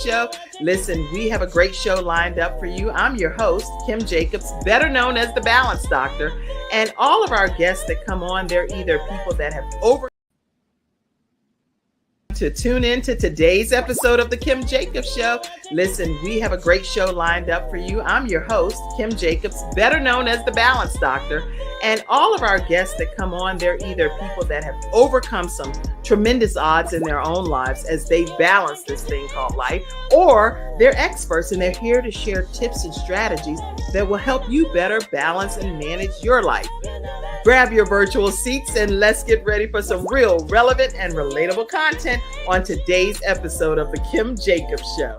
Show. Listen, we have a great show lined up for you. I'm your host, Kim Jacobs, better known as the Balance Doctor. And all of our guests that come on, they're either people that have to tune in to today's episode of the Kim Jacobs Show. Listen, we have a great show lined up for you. I'm your host, Kim Jacobs, better known as the Balance Doctor. And all of our guests that come on, they're either people that have overcome some tremendous odds in their own lives as they balance this thing called life, or they're experts and they're here to share tips and strategies that will help you better balance and manage your life. Grab your virtual seats and let's get ready for some real relevant and relatable content on today's episode of the Kim Jacobs Show.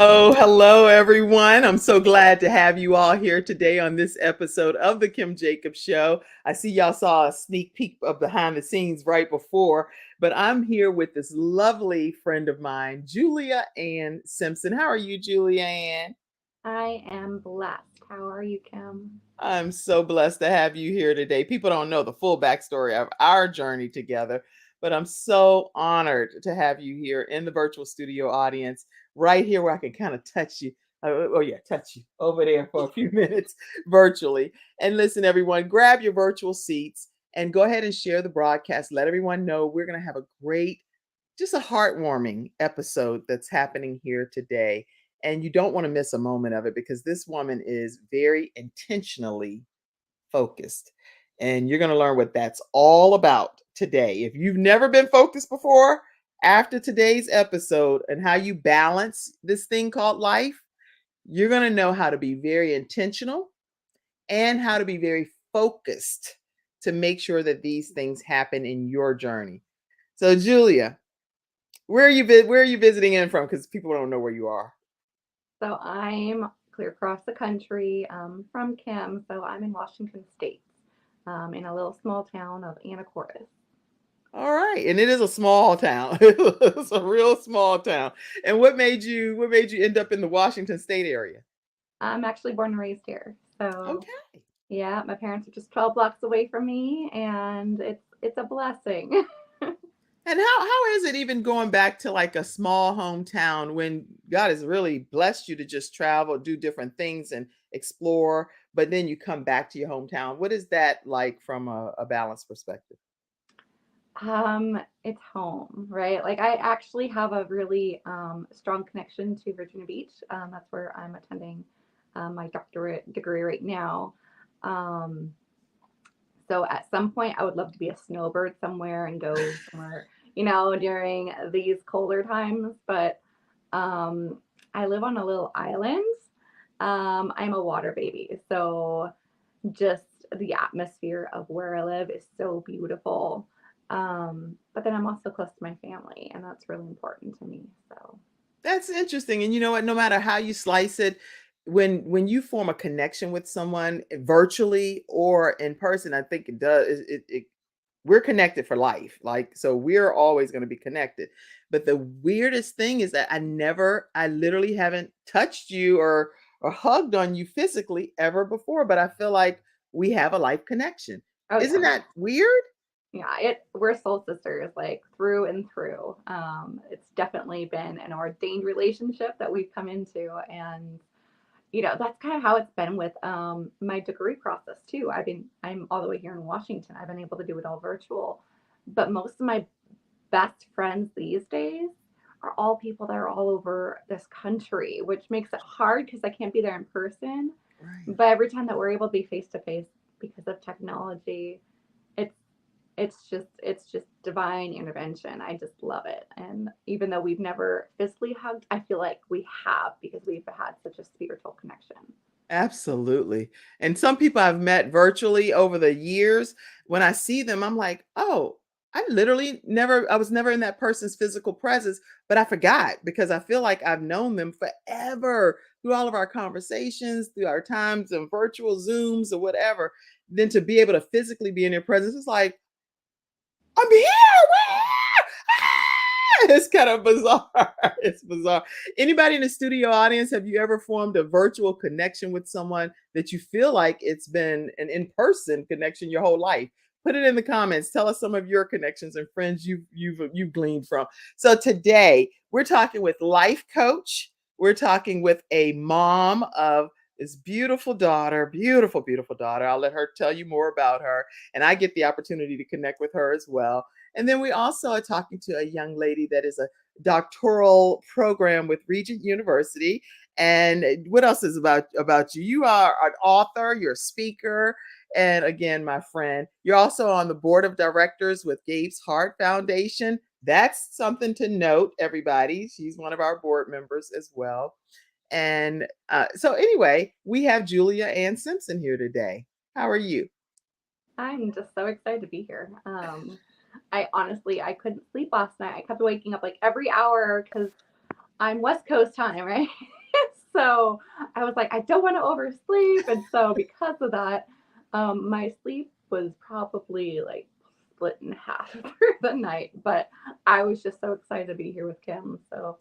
Oh, hello, everyone. I'm so glad to have you all here today on this episode of the Kim Jacobs Show. I see y'all saw a sneak peek of behind the scenes right before, but I'm here with this lovely friend of mine, Julia Anne Simpson. How are you, Julia Anne? I am blessed. How are you, Kim? I'm so blessed to have you here today. People don't know the full backstory of our journey together, but I'm so honored to have you here in the virtual studio audience, right here where I can kind of touch you. Touch you over there for a few minutes virtually. And listen, everyone, grab your virtual seats and go ahead and share the broadcast. Let everyone know we're going to have a great, just a heartwarming episode that's happening here today. And you don't want to miss a moment of it because this woman is very intentionally focused. And you're going to learn what that's all about today. If you've never been focused before, after today's episode and how you balance this thing called life, you're going to know how to be very intentional and how to be very focused to make sure that these things happen in your journey. So, Julia, where are you visiting in from? Because people don't know where you are. So I'm clear across the country from Kim. So I'm in Washington State, in a little small town of Anacortes. All right, and it is a small town. It's a real small town. And what made you end up in the Washington State area? I'm actually born and raised here. So Okay. yeah, my parents are just 12 blocks away from me, and it's a blessing. And how is it even going back to like a small hometown when God has really blessed you to just travel, do different things and explore, but then you come back to your hometown? What is that like from a balance perspective? It's home, right? Like I actually have a really strong connection to Virginia Beach. That's where I'm attending my doctorate degree right now. Um, so at some point, I would love to be a snowbird somewhere and go somewhere, during these colder times. But I live on a little island. I'm a water baby, so just the atmosphere of where I live is so beautiful. But then I'm also close to my family, and that's really important to me. So, That's interesting. And you know what? No matter how you slice it, when you form a connection with someone virtually or in person, I think it does it we're connected for life. Like, so we're always going to be connected. But the weirdest thing is that I literally haven't touched you or hugged on you physically ever before, but I feel like we have a life connection. oh Isn't yeah, that weird? yeah, we're soul sisters, like through and through. It's definitely been an ordained relationship that we've come into, and that's kind of how it's been with my degree process too. I'm all the way here in Washington. I've been able to do it all virtual, but most of my best friends these days are all people that are all over this country, which makes it hard because I can't be there in person. Right. But every time that we're able to be face to face because of technology, it's it's just divine intervention. I just love it. And even though we've never physically hugged, I feel like we have because we've had such a spiritual connection. Absolutely. And some people I've met virtually over the years, when I see them, I'm like, oh, I was never in that person's physical presence, but I forgot because I feel like I've known them forever through all of our conversations, through our times and virtual Zooms or whatever. Then to be able to physically be in their presence, it's like, I'm here. Where? Ah! It's kind of bizarre. It's bizarre. Anybody in the studio audience, have you ever formed a virtual connection with someone that you feel like it's been an in-person connection your whole life? Put it in the comments. Tell us some of your connections and friends you've gleaned from. So today we're talking with life coach. We're talking with a mom of this beautiful daughter, beautiful, beautiful daughter. I'll let her tell you more about her, and I get the opportunity to connect with her as well. And then we also are talking to a young lady that is a doctoral program with Regent University. And what else is about you? You are an author, you're a speaker, and again, my friend, you're also on the board of directors with Gabe's Heart Foundation. That's something to note, everybody. She's one of our board members as well. And so, anyway, we have Julia Anne Simpson here today. How are you? I'm just so excited to be here. I honestly I couldn't sleep last night. I kept waking up like every hour because I'm West Coast time, right? So I was like, I don't want to oversleep, and so because of that, my sleep was probably like split in half through the night. But I was just so excited to be here with Kim. So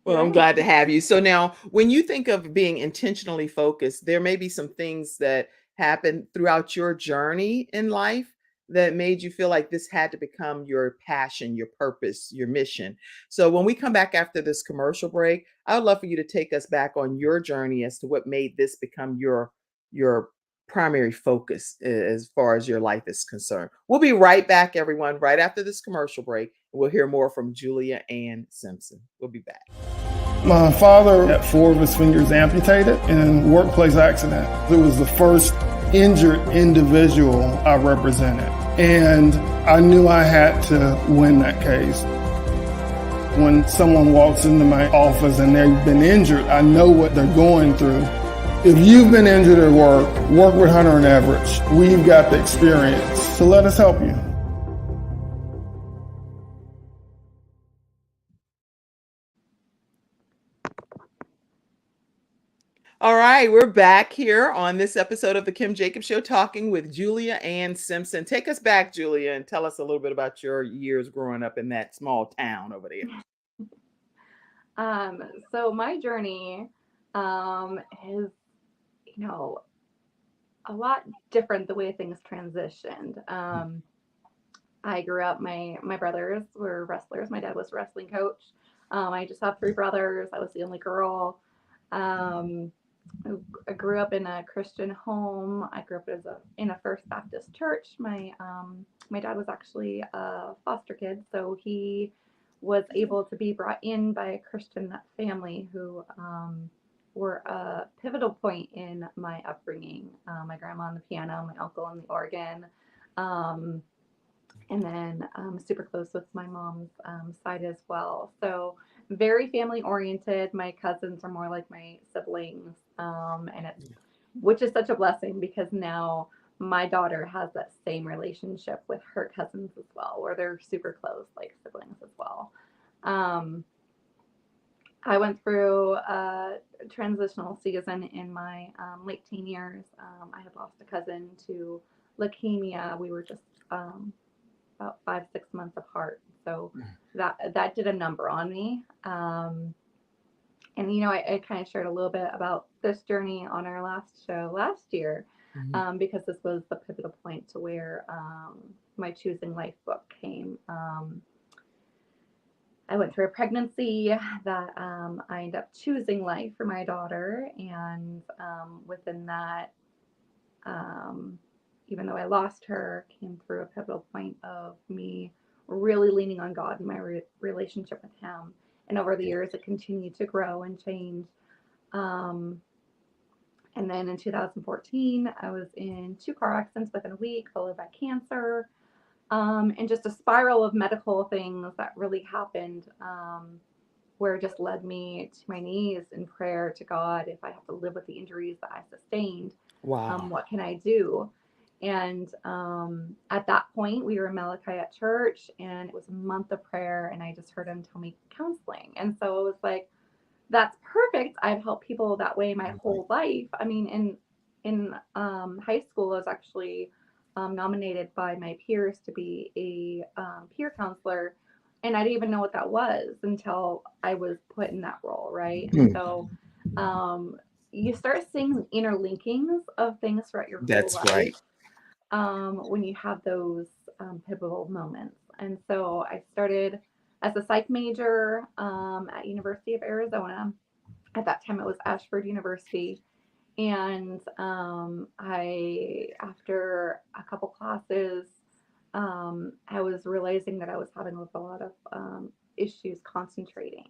here Well, I I'm am. glad to have you. So now, when you think of being intentionally focused, there may be some things that happened throughout your journey in life that made you feel like this had to become your passion, your purpose, your mission. So when we come back after this commercial break, I would love for you to take us back on your journey as to what made this become your primary focus as far as your life is concerned. We'll be right back, everyone, right after this commercial break. We'll hear more from Julia Ann Simpson. We'll be back. My father had 4 of his fingers amputated in a workplace accident. It was the first injured individual I represented, and I knew I had to win that case. When someone walks into my office and they've been injured, I know what they're going through. If you've been injured at work with Hunter and Everett. We've got the experience, so let us help you. All right, we're back here on this episode of the Kim Jacob Show talking with Julia Ann Simpson. Take us back, Julia, and tell us a little bit about your years growing up in that small town over there. Um, so my journey is, you know, a lot different the way things transitioned. I grew up. My brothers were wrestlers. My dad was a wrestling coach. I just have 3 brothers. I was the only girl. Um, I grew up in a Christian home. I grew up in a First Baptist church. My dad was actually a foster kid, so he was able to be brought in by a Christian family who were a pivotal point in my upbringing. My grandma on the piano, my uncle on the organ. Um, and then super close with my mom's side as well. So very family oriented. My cousins are more like my siblings, and it's which is such a blessing because now my daughter has that same relationship with her cousins as well, where they're super close, like siblings as well. Um, I went through a transitional season in my late teen years. I had lost a cousin to leukemia. We were just about 5, 6 months apart. So that did a number on me. And I kind of shared a little bit about this journey on our last show last year, Mhm. because this was the pivotal point to where my Choosing Life book came. I went through a pregnancy that I ended up choosing life for my daughter, and within that, um, even though I lost her, came through a pivotal point of me really leaning on God and my relationship with Him. And over the years, it continued to grow and change. Um, and then in 2014, I was in 2 car accidents within a week, followed by cancer, and just a spiral of medical things that really happened, where it just led me to my knees in prayer to God. If I have to live with the injuries that I sustained, Wow. what can I do? And at that point, we were in Malachi at church, and it was a month of prayer, and I just heard him tell me counseling. And so it was like, that's perfect. I've helped people that way my whole life. I mean, in high school, I was actually nominated by my peers to be a peer counselor and I didn't even know what that was until I was put in that role, right? And Mm. so you start seeing interlinkings of things throughout your whole That's life right. when you have those pivotal moments. And so I started as a psych major at University of Arizona. At that time, it was Ashford University. And after a couple classes, I was realizing that I was having a lot of issues concentrating.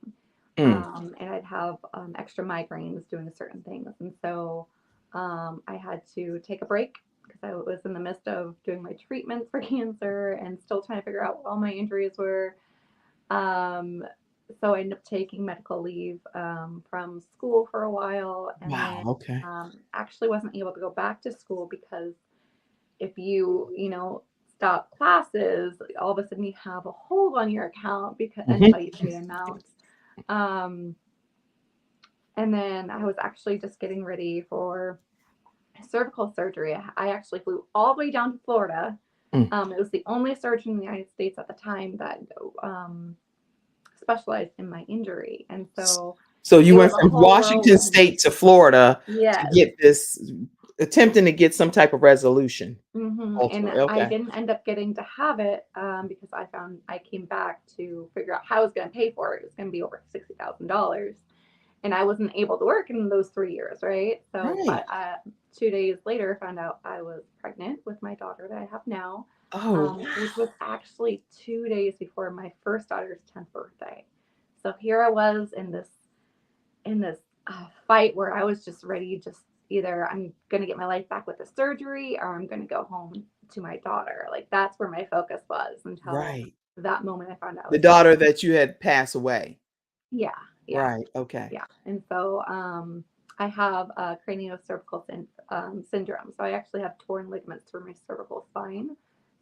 Mm. And I'd have extra migraines doing certain things. And so I had to take a break because I was in the midst of doing my treatments for cancer and still trying to figure out what all my injuries were. Um, so I ended up taking medical leave from school for a while, and Wow. then Okay. actually wasn't able to go back to school because if stop classes, all of a sudden you have a hold on your account because Hmm. until you pay an amount. Um, and then I was actually just getting ready for cervical surgery. I actually flew all the way down to Florida. Mm. It was the only surgeon in the United States at the time that specialized in my injury. And so So you it went was a from whole Washington whirlwind. State to Florida to Yes. get this, attempting to get some type of resolution. And Ultimately, I okay. didn't end up getting to have it because I came back to figure out how I was going to pay for it. It was going to be over $60,000. And I wasn't able to work in those 3 years, right? So, Right. but 2 days later, I found out I was pregnant with my daughter that I have now, Oh, which was actually 2 days before my first daughter's 10th birthday. So here I was in this fight where I was just ready, just either I'm going to get my life back with the surgery or I'm going to go home to my daughter. Like that's where my focus was until right. that moment I found out I The was daughter pregnant. that you had passed away. Yeah, yeah, Right. Okay. yeah. And so I have craniocervical syndrome. So I actually have torn ligaments through my cervical spine.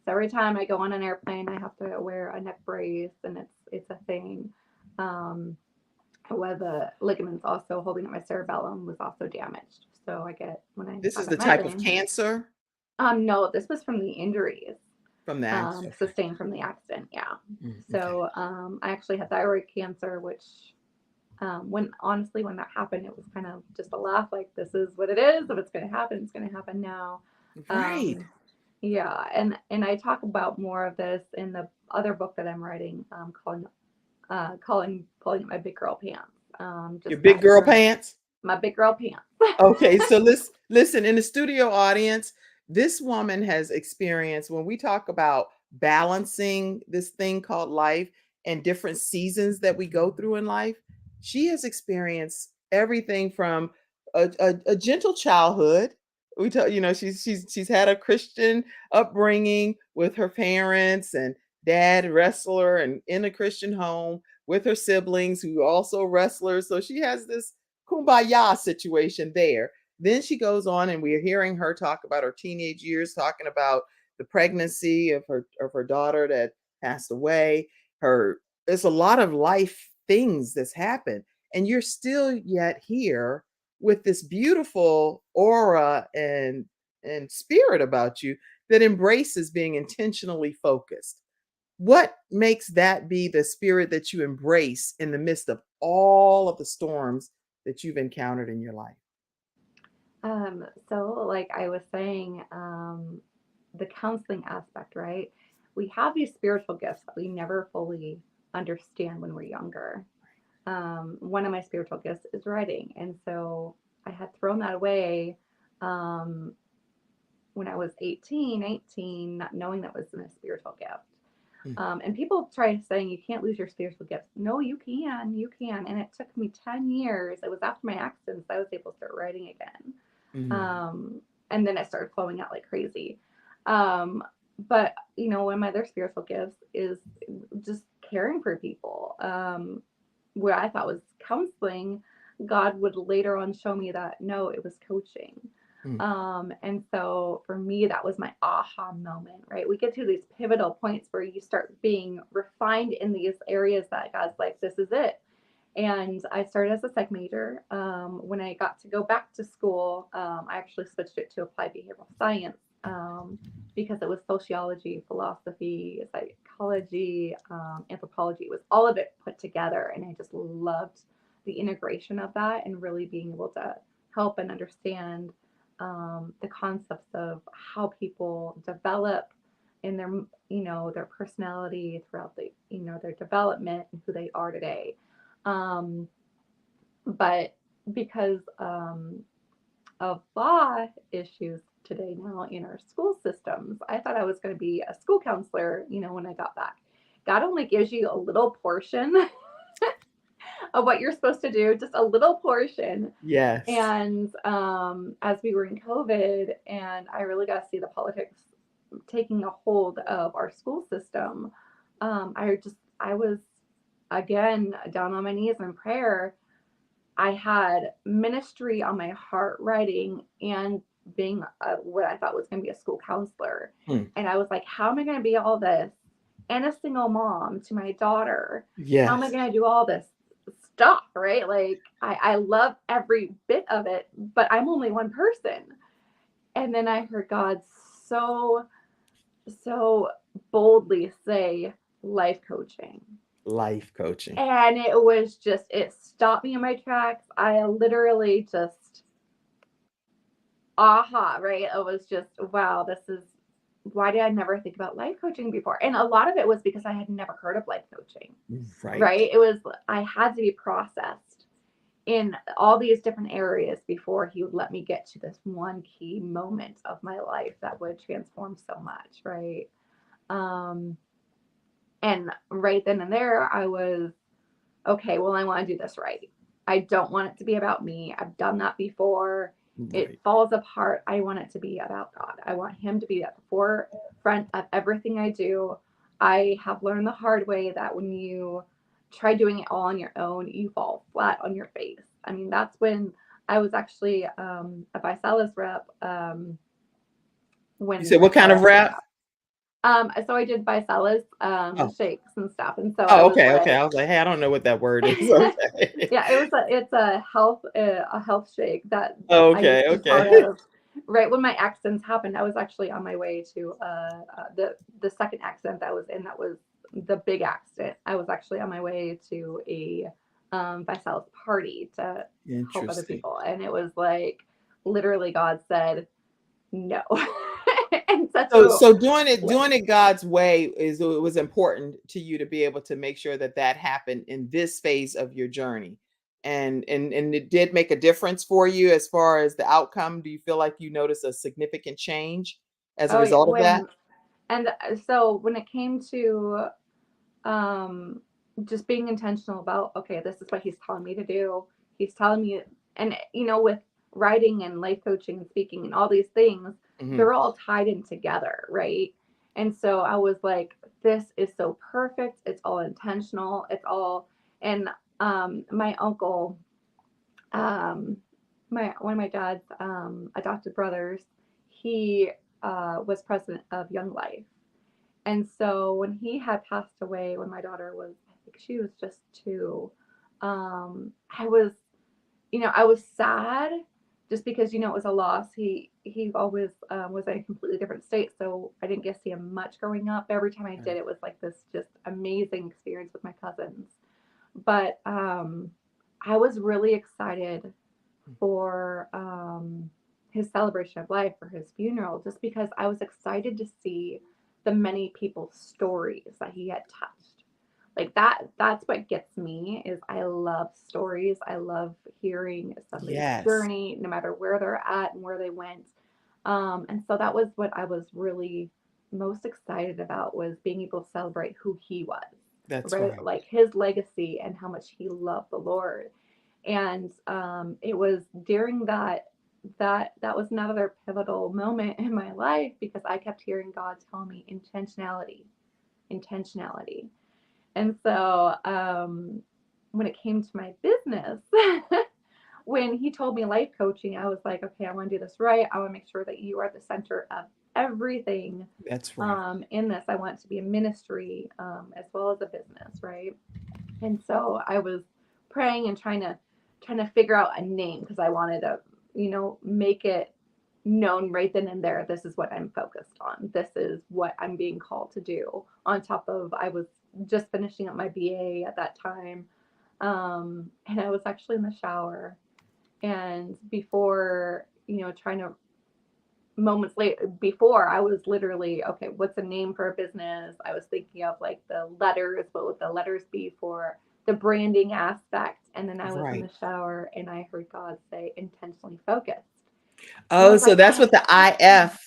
So every time I go on an airplane, I have to wear a neck brace, and it's a thing. Um, where the ligaments also holding up my cerebellum was also damaged. So I get when I This is have a the type of migraine. cancer No, this was from the injuries from the accident. Okay. sustained from the accident. Yeah. Okay. So I actually had thyroid cancer, which when honestly when that happened, it was kind of just a laugh. Like this is what it is. If it's going to happen, it's going to happen now. Right. Yeah, and I talk about more of this in the other book that I'm writing, calling pulling up my big girl pants. Your Just big that girl word, pants. my big girl pants. Okay, so listen in the studio audience. This woman has experienced when we talk about balancing this thing called life and different seasons that we go through in life. She has experienced everything from a gentle childhood. We tell she's had a Christian upbringing with her parents and dad wrestler and in a Christian home with her siblings who are also wrestlers. So she has this kumbaya situation there. Then she goes on, and we're hearing her talk about her teenage years, talking about the pregnancy of her daughter that passed away. There's a lot of life things that's happened, and you're still yet here with this beautiful aura and spirit about you that embraces being intentionally focused. What makes that be the spirit that you embrace in the midst of all of the storms that you've encountered in your life? So like I was saying, the counseling aspect, right? We have these spiritual gifts that we never fully understand when we're younger. One of my spiritual gifts is writing, and so I had thrown that away um, when I was 18, 19, not knowing that was a spiritual gift. Mm. And people try saying you can't lose your spiritual gifts. No, you can. And it took me 10 years. It was after my accidents I was able to start writing again. Mm. Um, and then it started flowing out like crazy. Um, but one of my other spiritual gifts is just caring for people. Where I thought was counseling, God would later on show me that no, it was coaching. Mm. And so for me, that was my aha moment, right? We get to these pivotal points where you start being refined in these areas that God's like, this is it. And I started as a psych major. When I got to go back to school, I actually switched it to applied behavioral science because it was sociology, philosophy, psychology, anthropology. It was all of it put together, and I just loved the integration of that and really being able to help and understand the concepts of how people develop in their, their personality throughout the, their development and who they are today. But because of law issues today now in our school systems, I thought I was going to be a school counselor, when I got back. God only gives you a little portion of what you're supposed to do, just a little portion. Yes. And as we were in COVID, and I really got to see the politics taking a hold of our school system, I was again down on my knees in prayer. I had ministry on my heart, writing and being what I thought was going to be a school counselor. And I was like, how am I going to be all this and a single mom to my daughter? Yes. How am I going to do all this stuff, right? Like, I love every bit of it, but I'm only one person. And then I heard God so boldly say, life coaching. Life coaching. And it was just, it stopped me in my tracks. I literally just, right? It was just, wow, why did I never think about life coaching before? And a lot of it was because I had never heard of life coaching. Right? It was, I had to be processed in all these different areas before he would let me get to this one key moment of my life that would transform so much, right? And right then and there, I was, okay, well, I want to do this right. I don't want it to be about me. I've done that before. Right. It falls apart. I want it to be about God. I want him to be at the forefront of everything I do. I have learned the hard way that when you try doing it all on your own, you fall flat on your face. I mean, that's when I was actually a Visalis rep. When you said what kind of rep? So I did Visalis shakes and stuff, and so okay. I was like, hey, I don't know what that word is. Okay. Yeah, it's a health shake that okay. Part of. Right when my accidents happened, I was actually on my way to the second accident that was the big accident. I was actually on my way to a Visalis party to help other people, and it was like literally God said no. And so doing it God's way was important to you to be able to make sure that happened in this phase of your journey, and it did make a difference for you as far as the outcome. Do you feel like you noticed a significant change as a result of that? And so when it came to just being intentional about, okay, this is what he's telling me to do. He's telling me, and with writing and life coaching and speaking and all these things, they're all tied in together, right? And so I was like, this is so perfect. It's all intentional. It's all, and my uncle, one of my dad's adopted brothers, he was president of Young Life. And so when he had passed away, when my daughter was, I think she was just 2, I was sad just because, it was a loss. He always was in a completely different state. So I didn't get to see him much growing up. Every time I did, it was like this just amazing experience with my cousins. But I was really excited for his celebration of life, for his funeral, just because I was excited to see the many people's stories that he had touched. Like that's what gets me, is I love stories. I love hearing somebody's journey, no matter where they're at and where they went. And so that was what I was really most excited about, was being able to celebrate who he was. That's right. Like his legacy and how much he loved the Lord. And it was during that was another pivotal moment in my life, because I kept hearing God tell me intentionality. And so when it came to my business, when he told me life coaching, I was like, okay, I want to do this right. I want to make sure that you are the center of everything. That's right. In this, I want it to be a ministry as well as a business, right? And so I was praying and trying to figure out a name, because I wanted to, make it known right then and there, this is what I'm focused on. This is what I'm being called to do. On top of, I was just finishing up my BA at that time. And I was actually in the shower, and before, trying to, moments later, before, I was literally, okay, what's a name for a business? I was thinking of like the letters, what would the letters be for the branding aspect? And then I was in Right. the shower and I heard God say intentionally focused. And I Oh, was so like, that's what the IF.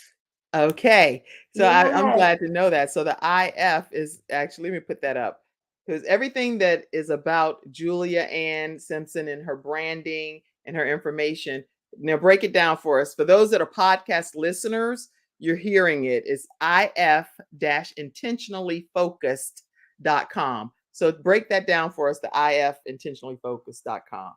Okay. So I'm yes. glad to know that. So the IF is actually, let me put that up, because everything that is about Julia Anne Simpson and her branding and her information. Now break it down for us. For those that are podcast listeners, you're hearing it. It's if-intentionallyfocused.com. So break that down for us, the if-intentionallyfocused.com.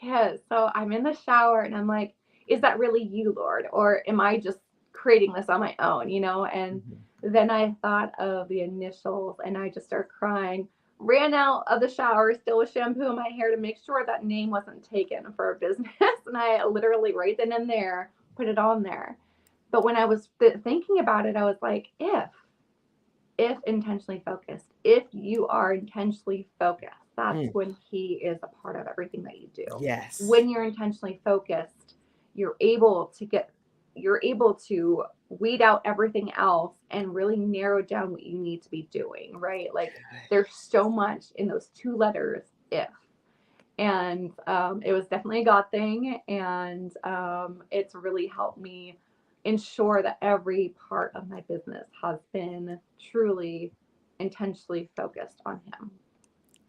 Yeah, so I'm in the shower and I'm like, is that really you, Lord? Or am I just creating this on my own, And Mhm. then I thought of the initials and I just started crying. Ran out of the shower, still with shampoo in my hair to make sure that name wasn't taken for a business. And I literally, right then and there, put it on there. But when I was thinking about it, I was like, if intentionally focused, if you are intentionally focused, that's Mm. when he is a part of everything that you do. Yes. When you're intentionally focused, you're able to weed out everything else and really narrow down what you need to be doing, right? Like there's so much in those two letters, if. And it was definitely a God thing. And it's really helped me ensure that every part of my business has been truly intentionally focused on him.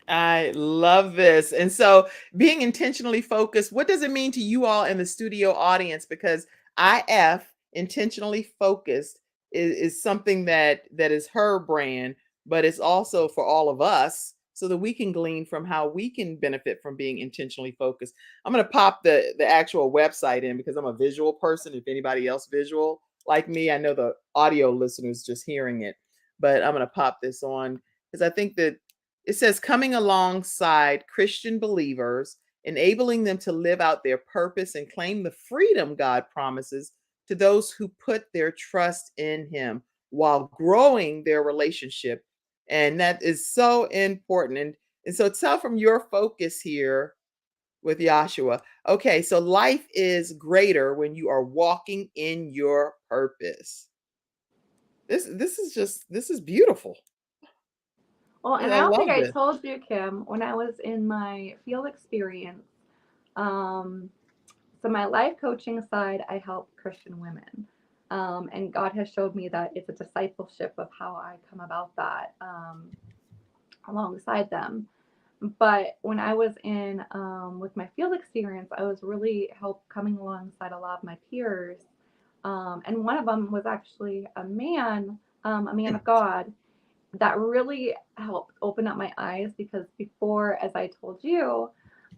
I love this. And so, being intentionally focused, what does it mean to you all in the studio audience? Because IF, intentionally focused, is something that is her brand, but it's also for all of us, so that we can glean from how we can benefit from being intentionally focused. I'm going to pop the actual website in because I'm a visual person. If anybody else visual like me, I know the audio listeners just hearing it, but I'm going to pop this on because I think that it says coming alongside Christian believers, enabling them to live out their purpose and claim the freedom God promises to those who put their trust in Him while growing their relationship. And that is so important. And so tell from your focus here with Yeshua. Okay, so life is greater when you are walking in your purpose. This is beautiful. Well, Yeah, and I I don't think love I this. told you, Kim, when I was in my field experience, um, so my life coaching side, I help Christian women. And God has showed me that it's a discipleship of how I come about that alongside them. But when I was in with my field experience, I was really coming alongside a lot of my peers, and one of them was actually a man of God, that really helped open up my eyes because before, as I told you,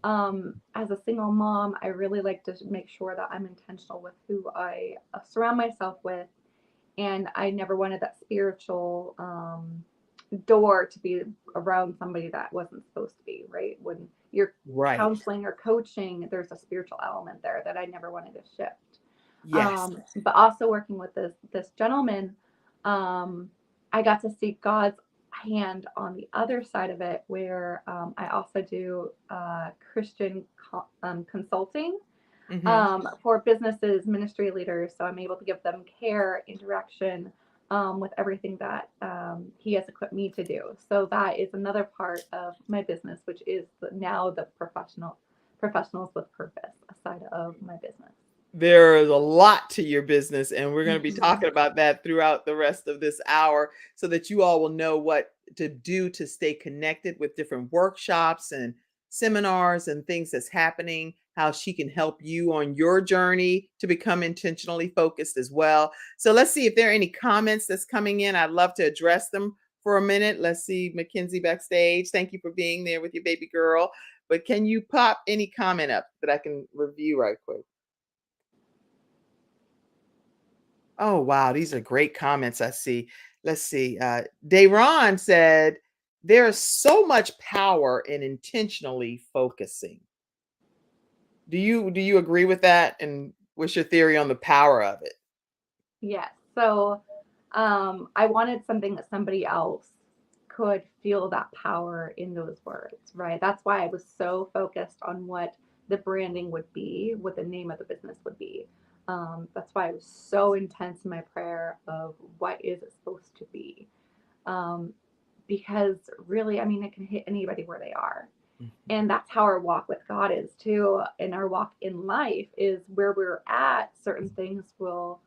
as a single mom, I really like to make sure that I'm intentional with who I surround myself with, and I never wanted that spiritual door to be around somebody that wasn't supposed to be, right? When you're Right. counseling or coaching, there's a spiritual element there that I never wanted to shift. Yes. But also working with this gentleman, I got to see God's hand on the other side of it, where I also do Christian consulting Hmm. for businesses, ministry leaders. So I'm able to give them care, interaction with everything that he has equipped me to do. So that is another part of my business, which is now the professionals with purpose side of my business. There is a lot to your business, and we're going to be Mhm. talking about that throughout the rest of this hour so that you all will know what to do to stay connected with different workshops and seminars and things that's happening, how she can help you on your journey to become intentionally focused as well. So let's see if there are any comments that's coming in. I'd love to address them for a minute. Let's see, Mackenzie backstage. Thank you for being there with your baby girl. But can you pop any comment up that I can review right quick? Oh, wow. These are great comments I see. Let's see. Dayron said, there's so much power in intentionally focusing. Do you agree with that? And What's your theory on the power of it? Yes. So I wanted something that somebody else could feel that power in those words, right? That's why I was so focused on what the branding would be, what the name of the business would be. That's why I was so intense in my prayer of what is it supposed to be. Um, because really, I mean, it can hit anybody where they are. And that's how our walk with God is too. And our walk in life is where we're at, certain things will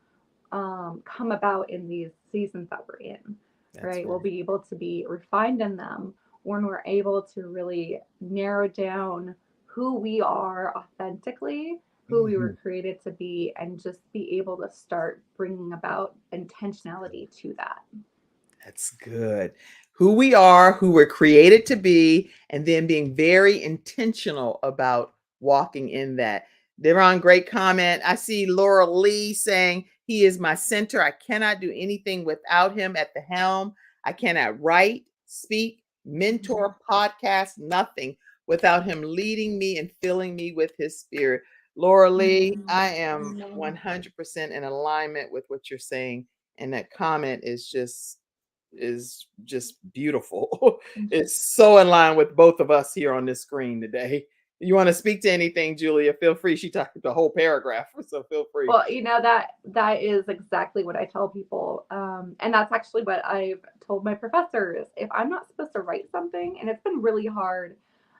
come about in these seasons that we're in, right? We'll be able to be refined in them when we're able to really narrow down who we are authentically, who we were created to be, and just be able to start bringing about intentionality to that. That's good. Who we are, who we're created to be, and then being very intentional about walking in that. Deron, great comment. I see Laura Lee saying, he is my center. I cannot do anything without him at the helm. I cannot write, speak, mentor, podcast, nothing without him leading me and filling me with his spirit. Laura Lee, I am 100% in alignment with what you're saying. And that comment is just beautiful. It's so in line with both of us here on this screen today. You want to speak to anything, Julia? Feel free. She talked the whole paragraph, so feel free. Well, that is exactly what I tell people, and that's actually what I've told my professors. If I'm not supposed to write something, and it's been really hard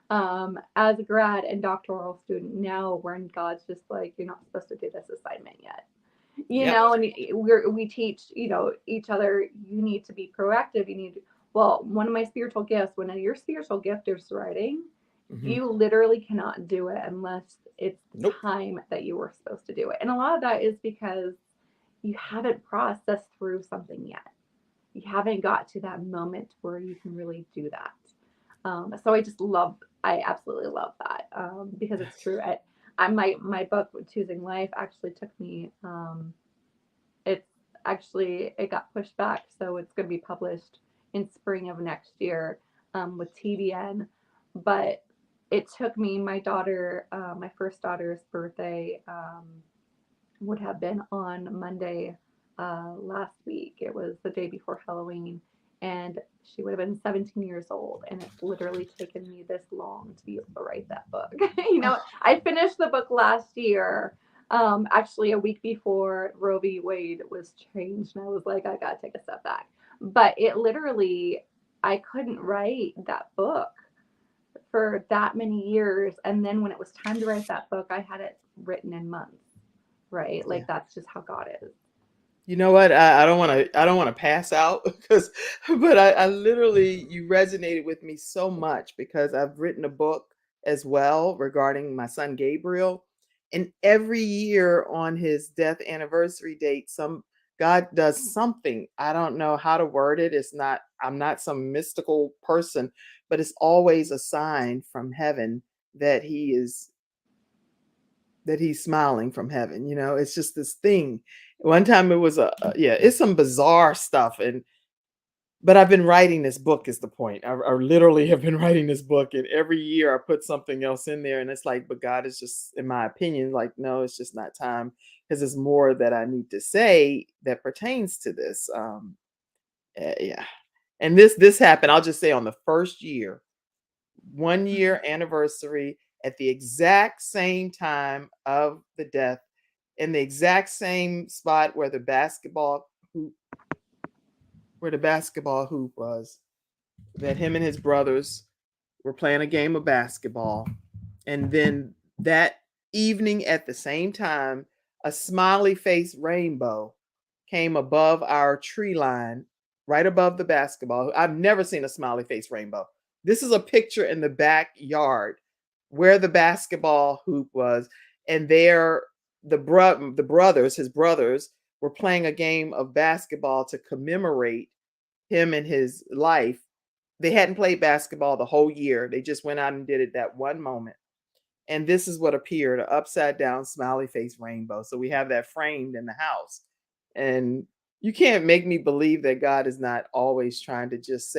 as a grad and doctoral student now, when God's just like, you're not supposed to do this assignment yet. And we teach, each other, you need to be proactive. Well, one of my spiritual gifts, when your spiritual gift is writing, you literally cannot do it unless it's the time that you were supposed to do it. And a lot of that is because you haven't processed through something yet. You haven't got to that moment where you can really do that. So I absolutely love that because it's true. My book, Choosing Life, actually took me, it got pushed back. So it's going to be published in spring of next year with TBN. But it took me, my first daughter's birthday would have been on Monday last week. It was the day before Halloween. And she would have been 17 years old. And it's literally taken me this long to be able to write that book. I finished the book last year, actually a week before Roe v. Wade was changed. And I was like, I got to take a step back. But it literally, I couldn't write that book for that many years. And then when it was time to write that book, I had it written in months, right? Like that's just how God is. You know what? I don't want to pass out but I literally, you resonated with me so much because I've written a book as well regarding my son Gabriel, and every year on his death anniversary date, God does something. I don't know how to word it. I'm not some mystical person, but it's always a sign from heaven that he's smiling from heaven. It's just this thing. One time it was it's some bizarre stuff. But I've been writing this book is the point. I literally have been writing this book, and every year I put something else in there, and it's like, but God is just, in my opinion, like, no, it's just not time, because there's more that I need to say that pertains to this. Yeah. And this happened, I'll just say, on the first year, 1 year anniversary, at the exact same time of the death, in the exact same spot where the basketball hoop was, that him and his brothers were playing a game of basketball. And then that evening at the same time, a smiley face rainbow came above our tree line, right above the basketball. I've never seen a smiley face rainbow. This is a picture in the backyard where the basketball hoop was. And there, his brothers, were playing a game of basketball to commemorate him and his life. They hadn't played basketball the whole year. They just went out and did it that one moment. And this is what appeared, an upside down smiley face rainbow. So we have that framed in the house. And you can't make me believe that God is not always trying to just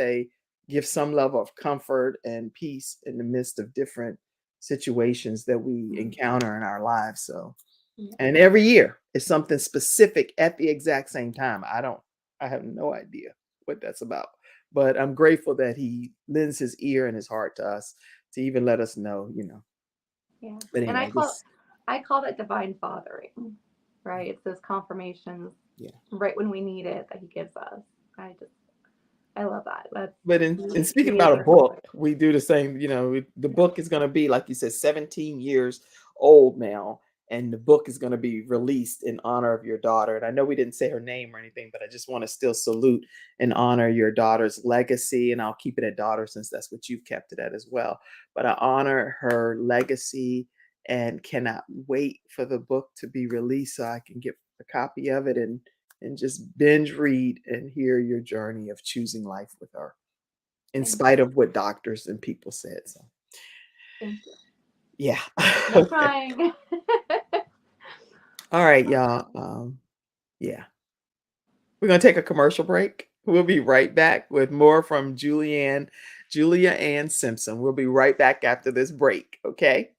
give some level of comfort and peace in the midst of different situations that we encounter in our lives. So Yeah. And every year is something specific at the exact same time. I have no idea what that's about. But I'm grateful that he lends his ear and his heart to us to even let us know. Yeah. But And anyway, this I call that divine fathering, right? It's those confirmations yeah. right when we need it that he gives us. I love that. But in speaking He is about a our book, father. we do the same. The Yeah. book is going to be, like you said, 17 years old now, and the book is going to be released in honor of your daughter. And I know we didn't say her name or anything, but I just want to still salute and honor your daughter's legacy. And I'll keep it at daughter since that's what you've kept it at as well. But I honor her legacy and cannot wait for the book to be released so I can get a copy of it and just binge read and hear your journey of choosing life with her in Thank spite you. of what doctors and people said. So, Thank you. yeah. No Okay. crying. All right, y'all. Yeah. We're going to take a commercial break. We'll be right back with more from Julia Anne Simpson. We'll be right back after this break. Okay.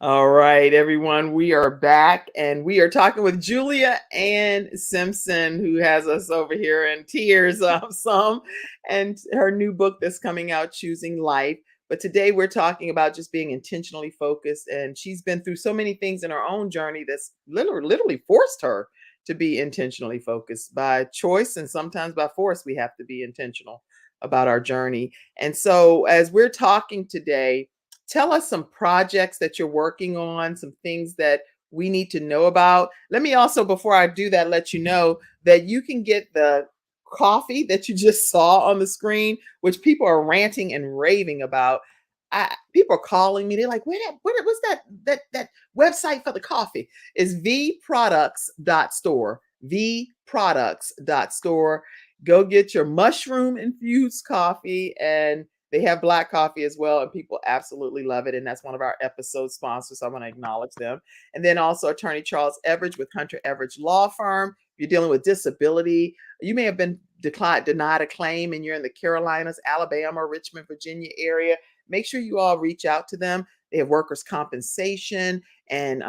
All right, everyone, we are back and we are talking with Julia Anne Simpson, who has us over here in tears, some, and her new book that's coming out, Choosing Life. But today we're talking about just being intentionally focused. And she's been through so many things in her own journey that's literally forced her to be intentionally focused by choice. And sometimes by force, we have to be intentional about our journey. And so as we're talking today, tell us some projects that you're working on, some things that we need to know about. Let me also, before I do that, let you know that you can get the coffee that you just saw on the screen, which people are ranting and raving about. People are calling me. They're like, what's that website for the coffee? Is vproducts.store. Vproducts.store. Go get your mushroom infused coffee, and they have black coffee as well, and people absolutely love it. And that's one of our episode sponsors. So I want to acknowledge them. And then also Attorney Charles Everidge with Hunter Everidge Law Firm. If you're dealing with disability, you may have been denied a claim and you're in the Carolinas, Alabama, Richmond, Virginia area. Make sure you all reach out to them. They have workers' compensation and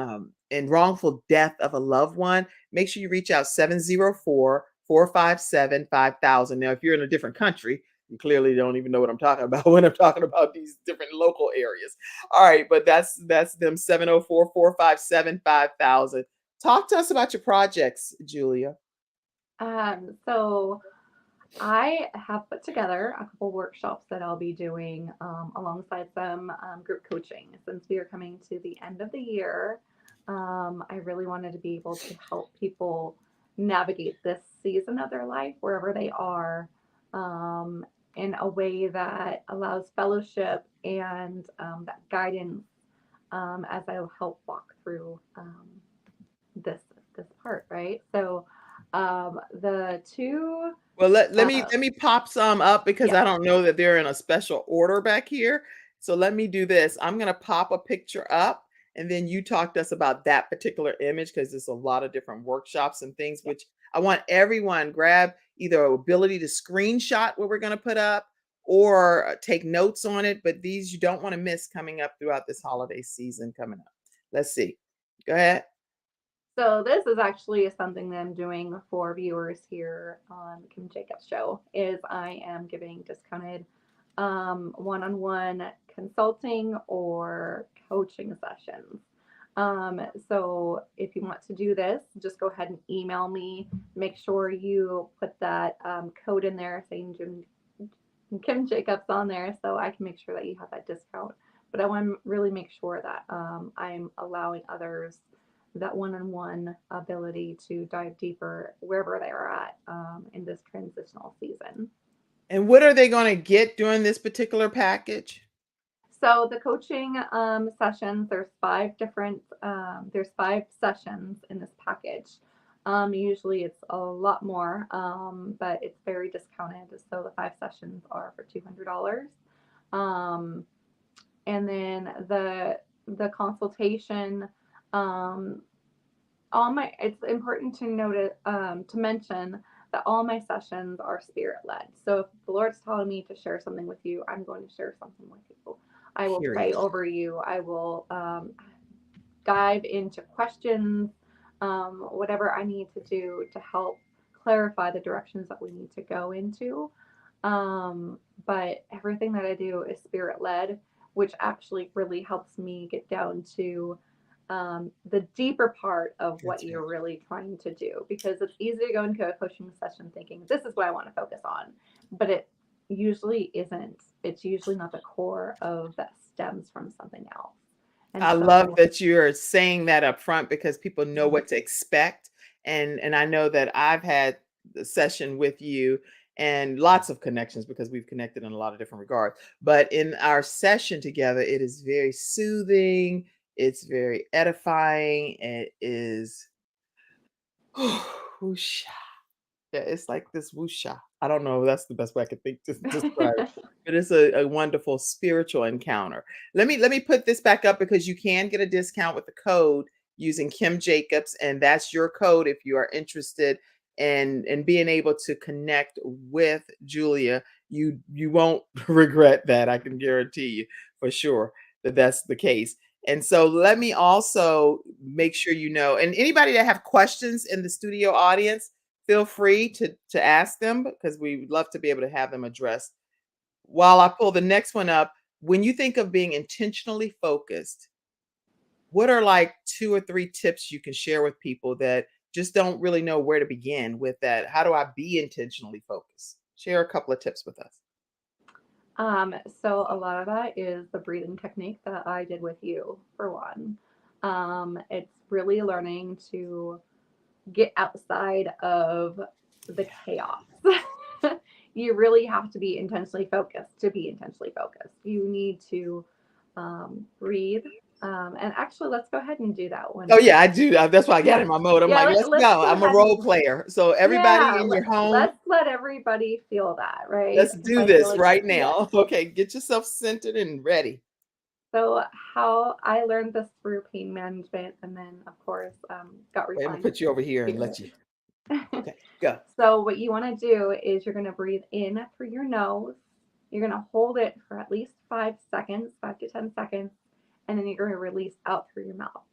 wrongful death of a loved one. Make sure you reach out 704-457-5000. Now, if you're in a different country, you clearly don't even know what I'm talking about when I'm talking about these different local areas. All right, but that's them 704-457-5000. Talk to us about your projects, Julia. So I have put together a couple workshops that I'll be doing alongside some group coaching. Since we are coming to the end of the year, I really wanted to be able to help people navigate this season of their life, wherever they are, um, in a way that allows fellowship and that guidance as I help walk through this this part, right? So the two Well, let me uh, let me pop some up because yeah. I don't know that they're in a special order back here. So let me do this. I'm going to pop a picture up and then you talk to us about that particular image because there's a lot of different workshops and things, Yeah. which I want everyone grab either ability to screenshot what we're going to put up or take notes on it. But these you don't want to miss coming up throughout this holiday season coming up. Let's see. Go ahead. So this is actually something that I'm doing for viewers here on the Kim Jacobs Show. Is I am giving discounted one-on-one consulting or coaching sessions. So if you want to do this, just go ahead and email me. Make sure you put that code in there saying Kim Jacobs on there, so I can make sure that you have that discount. But I want to really make sure that I'm allowing others that one-on-one ability to dive deeper wherever they are at in this transitional season. And what are they going to get during this particular package? So the coaching sessions, there's 5 sessions in this package. Usually it's a lot more, but it's very discounted. So the 5 sessions are for $200. Um, and then the consultation, um, it's important to to mention that all my sessions are spirit led. So if the Lord's telling me to share something with you, I'm going to share something with you. I will pray Period. over you. I will dive into questions, whatever I need to do to help clarify the directions that we need to go into. But everything that I do is spirit led, which actually really helps me get down to the deeper part of what That's right. you're really trying to do. Because it's easy to go into a coaching session thinking, this is what I want to focus on. But it usually isn't. It's usually not the core of that stems from something else. And I love so, that you're saying that up front because people know mhm. what to expect. And I know that I've had the session with you and lots of connections because we've connected in a lot of different regards. But in our session together, it is very soothing, it's very edifying, it is whoosh. Yeah, it's like this woosha. I don't know if that's the best way I could think to describe it, but it's a wonderful spiritual encounter. Let me put this back up because you can get a discount with the code using Kim Jacobs, and that's your code if you are interested in being able to connect with Julia. You won't regret that. I can guarantee you for sure that that's the case. And so let me also make sure you know, and anybody that have questions in the studio audience, feel free to ask them because we would love to be able to have them addressed. While I pull the next one up, when you think of being intentionally focused, what are like 2 or 3 tips you can share with people that just don't really know where to begin with that? How do I be intentionally focused? Share a couple of tips with us. So a lot of that is the breathing technique that I did with you, for one. It's really learning to get outside of the chaos. You really have to be intentionally focused to be intentionally focused. You need to breathe. And actually, let's go ahead and do that one. Oh yeah, I do. That's why I got Yeah. in my mode. I'm Yeah, like, let's let's go. go I'm a ahead and role player. So everybody yeah, in your home, let's let everybody feel that, right? let's Because do I feel this like, right yeah. now. Okay, get yourself centered and ready. So how I learned this through pain management, and then of course got Wait, I'm gonna refined put you over here and let spirit. you. Okay, go. So what you want to do is you're going to breathe in through your nose. You're going to hold it for at least 5 seconds, 5 to 10 seconds, and then you're going to release out through your mouth.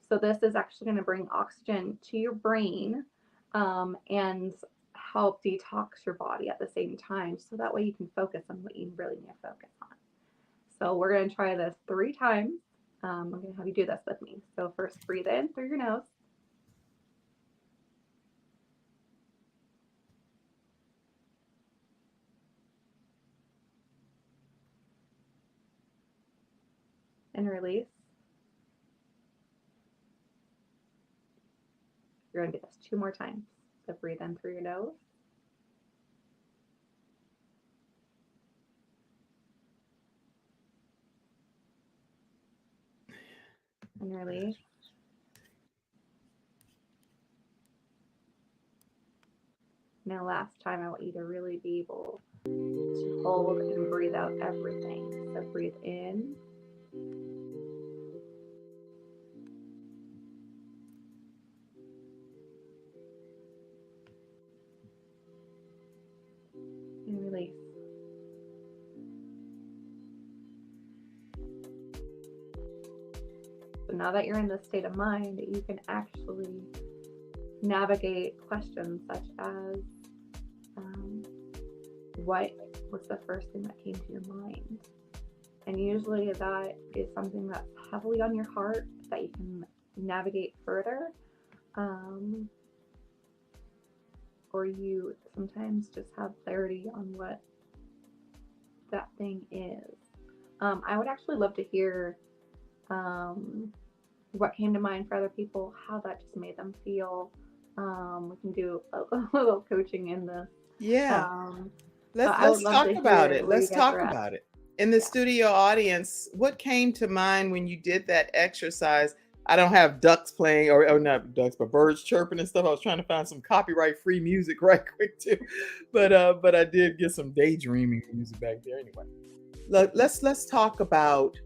So this is actually going to bring oxygen to your brain and help detox your body at the same time. So that way you can focus on what you really need to focus on. So we're going to try this 3 times. I'm going to have you do this with me. So first, breathe in through your nose. And release. You're going to do this 2 more times. So breathe in through your nose. And release. Now last time I want you to really be able to hold and breathe out everything. So breathe in. And release. So now that you're in this state of mind, you can actually navigate questions such as what was the first thing that came to your mind? And usually that is something that's heavily on your heart that you can navigate further. Or you sometimes just have clarity on what that thing is. I would actually love to hear what came to mind for other people, how that just made them feel. We can do a little coaching in this. Yeah. I would Let's love to talk about hear it. where you Let's guys talk are at. about it. In the Yeah. studio audience, what came to mind when you did that exercise? I don't have ducks playing, or not ducks, but birds chirping and stuff. I was trying to find some copyright free music right quick too, but I did get some daydreaming music back there anyway. Let's talk about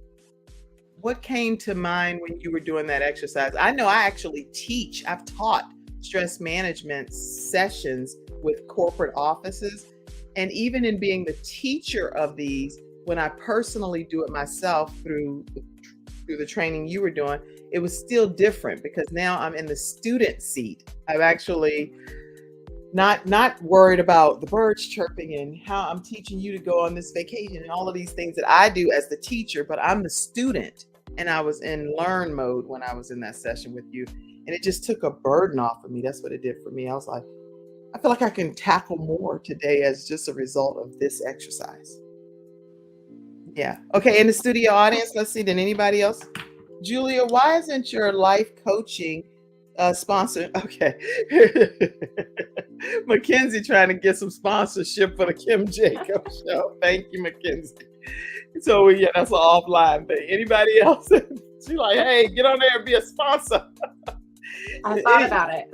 what came to mind when you were doing that exercise. I know I actually teach. I've taught stress management sessions with corporate offices, and even in being the teacher of these, when I personally do it myself through the training you were doing, it was still different because now I'm in the student seat. I'm actually not worried about the birds chirping and how I'm teaching you to go on this vacation and all of these things that I do as the teacher, but I'm the student. And I was in learn mode when I was in that session with you. And it just took a burden off of me. That's what it did for me. I was like, I feel like I can tackle more today as just a result of this exercise. Yeah. Okay. In the studio audience, let's see. Did anybody else? Julia, why isn't your life coaching sponsor? Okay. Mackenzie trying to get some sponsorship for the Kim Jacobs show. Thank you, Mackenzie. So yeah, that's an offline thing. Anybody else? She's like, hey, get on there and be a sponsor. I thought about it.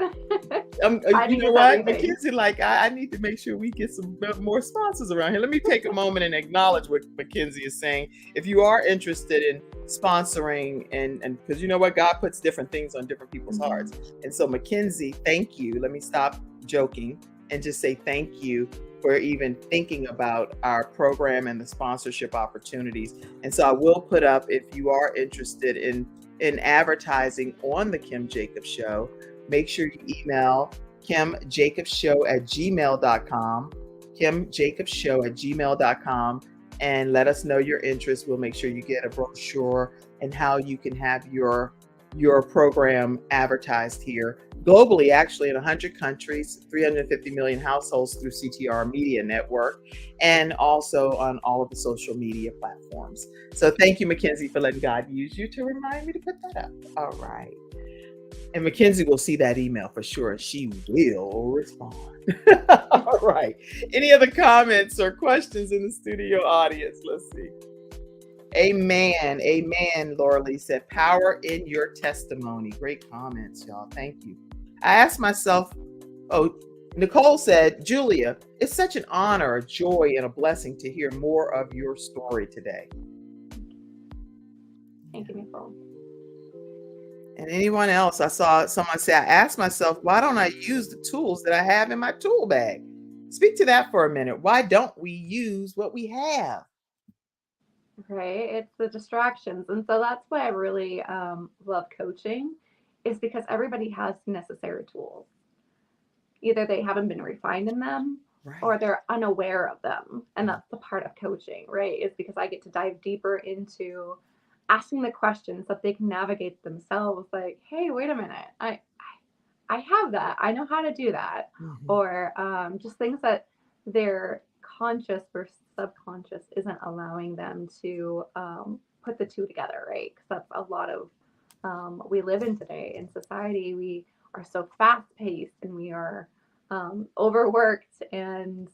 You know is what, everything. Mackenzie? Like, I need to make sure we get some more sponsors around here. Let me take a moment and acknowledge what Mackenzie is saying. If you are interested in sponsoring, and because you know what, God puts different things on different people's hearts, and so Mackenzie, thank you. Let me stop joking and just say thank you for even thinking about our program and the sponsorship opportunities. And so I will put up, if you are interested in advertising on the Kim Jacobs Show, make sure you email kimjacobsshow@gmail.com, kimjacobsshow@gmail.com, and let us know your interest. We'll make sure you get a brochure and how you can have your program advertised here globally, actually in 100 countries, 350 million households through CTR Media Network, and also on all of the social media platforms. So thank you, Mackenzie, for letting God use you to remind me to put that up. All right. And Mackenzie will see that email for sure. She will respond. All right. Any other comments or questions in the studio audience? Let's see. Amen. Amen. Laura Lee said, power in your testimony. Great comments, y'all. Thank you. I asked myself, Nicole said, Julia, it's such an honor, a joy, and a blessing to hear more of your story today. Thank you, Nicole. And anyone else? I saw someone say, I asked myself, why don't I use the tools that I have in my tool bag? Speak to that for a minute. Why don't we use what we have? Right, it's the distractions. And so that's why I really love coaching, is because everybody has necessary tools. Either they haven't been refined in them, right, or they're unaware of them. And that's the part of coaching, right? Is because I get to dive deeper into asking the questions that they can navigate themselves. Like, hey, wait a minute, I have that. I know how to do that. Mm-hmm. Or just things that they're conscious versus subconscious isn't allowing them to put the two together, right? Because that's a lot of we live in today in society. We are so fast paced and we are overworked, and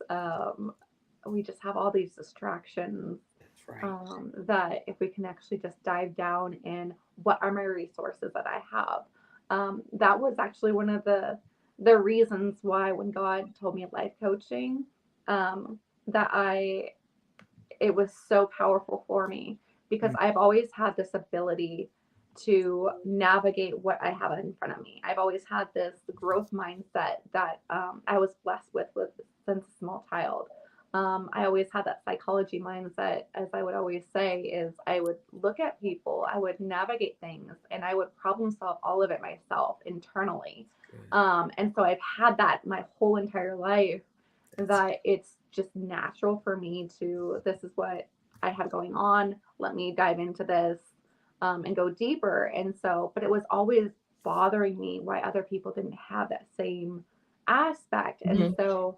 we just have all these distractions. Right. That if we can actually just dive down in what are my resources that I have, that was actually one of the reasons why when God told me life coaching, it was so powerful for me, because I've always had this ability to navigate what I have in front of me. I've always had this growth mindset that I was blessed with since a small child. I always had that psychology mindset, as I would always say, is I would look at people, I would navigate things, and I would problem solve all of it myself internally. And so I've had that my whole entire life, that it's just natural for me to, this is what I have going on, let me dive into this and go deeper. And so, but it was always bothering me why other people didn't have that same aspect. Mm-hmm. And so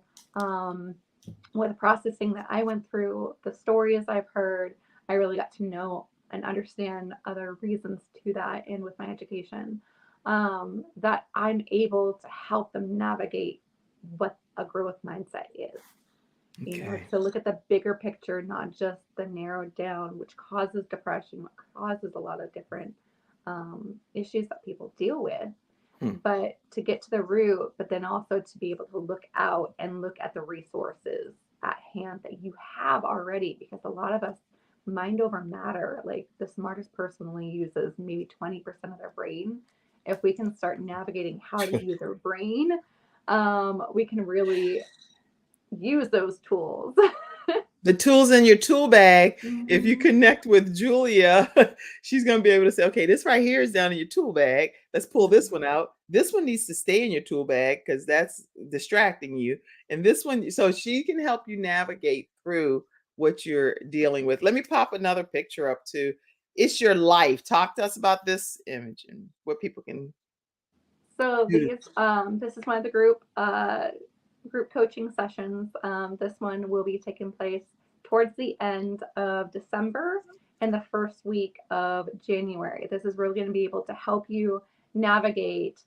with processing that I went through, the stories I've heard, I really got to know and understand other reasons to that. And with my education, that I'm able to help them navigate what a growth mindset is. Okay. To look at the bigger picture, not just the narrowed down, which causes depression, what causes a lot of different issues that people deal with. Hmm. But to get to the root, but then also to be able to look out and look at the resources at hand that you have already, because a lot of us mind over matter. Like the smartest person only uses maybe 20% of their brain. If we can start navigating how to use our brain, we can really use those tools. The tools in your tool bag. If you Mhm. connect with Julia, she's going to be able to say, okay, this right here is down in your tool bag. Let's pull this one out. This one needs to stay in your tool bag because that's distracting you. And this one, so she can help you navigate through what you're dealing with. Let me pop another picture up too. It's your life. Talk to us about this image and what people can So do. this is one of the group coaching sessions. This one will be taking place towards the end of December and the first week of January. This is really going to be able to help you navigate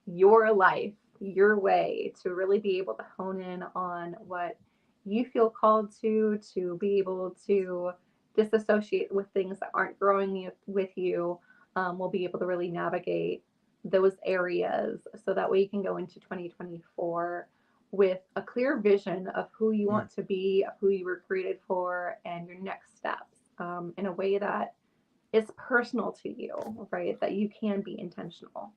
your life, your way, to really be able to hone in on what you feel called to be able to disassociate with things that aren't growing with you. We'll be able to really navigate those areas so that way you can go into 2024 with a clear vision of who you want to be, of who you were created for, and your next steps in a way that is personal to you, right? That you can be intentional.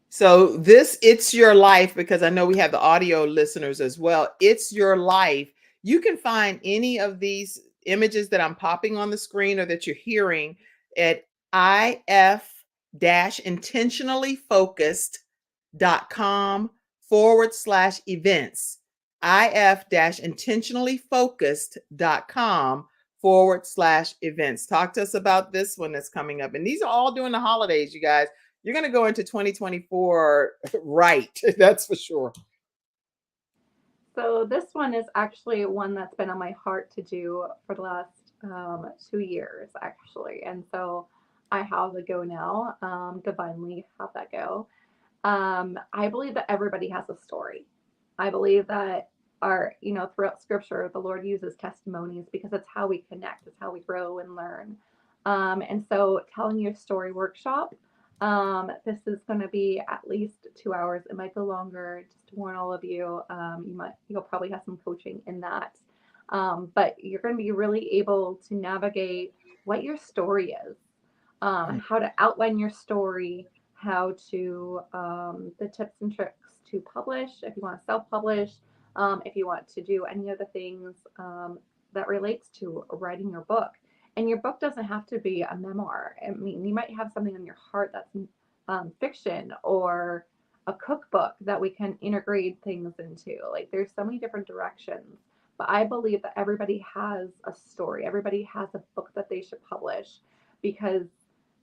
So it's your life, because I know we have the audio listeners as well. It's your life. You can find any of these images that I'm popping on the screen or that you're hearing at if-intentionallyfocused.com/events. if-intentionallyfocused.com/events. Talk to us about this one that's coming up. And these are all during the holidays, you guys. You're going to go into 2024 right. That's for sure. So this one is actually one that's been on my heart to do for the last 2 years, actually. And so I have the go now, divinely have that go. I believe that everybody has a story. I believe that throughout scripture, the Lord uses testimonies because it's how we connect, it's how we grow and learn. And so telling your story workshop, this is going to be at least 2 hours. It might go longer, just to warn all of you. You'll probably have some coaching in that. But you're going to be really able to navigate what your story is, how to outline your story, how to the tips and tricks to publish if you want to self-publish, if you want to do any of the things that relates to writing your book. And your book doesn't have to be a memoir. I mean, you might have something on your heart that's fiction or a cookbook that we can integrate things into. Like there's so many different directions. But I believe that everybody has a story. Everybody has a book that they should publish because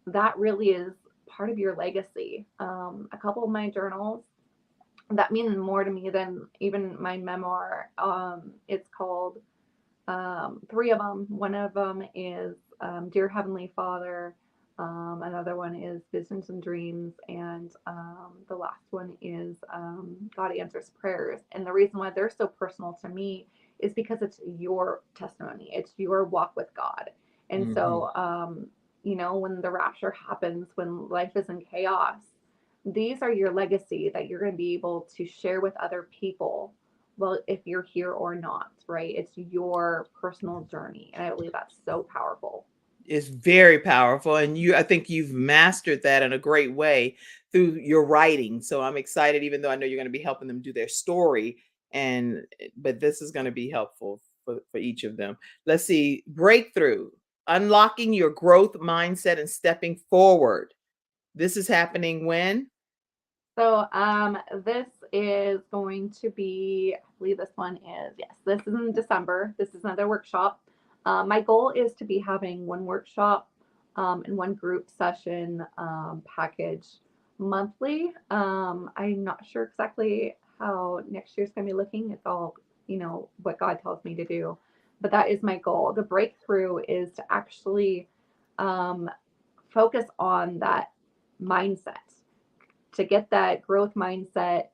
that really is part of your legacy. A couple of my journals that mean more to me than even my memoir. It's called three of them. One of them is Dear Heavenly Father. Another one is Visions and Dreams. And the last one is God Answers Prayers. And the reason why they're so personal to me is because it's your testimony. It's your walk with God. And so, when the rapture happens, when life is in chaos, these are your legacy that you're going to be able to share with other people. Well, if you're here or not, right? It's your personal journey. And I believe that's so powerful. It's very powerful. And I think you've mastered that in a great way through your writing. So I'm excited, even though I know you're going to be helping them do their story. But this is going to be helpful for each of them. Let's see. Breakthrough, unlocking your growth mindset and stepping forward. This is happening when? So this is going to be, I believe this one is, yes, this is in December. This is another workshop. My goal is to be having one workshop and one group session package monthly. I'm not sure exactly how next year's going to be looking. It's all, what God tells me to do. But that is my goal. The breakthrough is to actually focus on that mindset, to get that growth mindset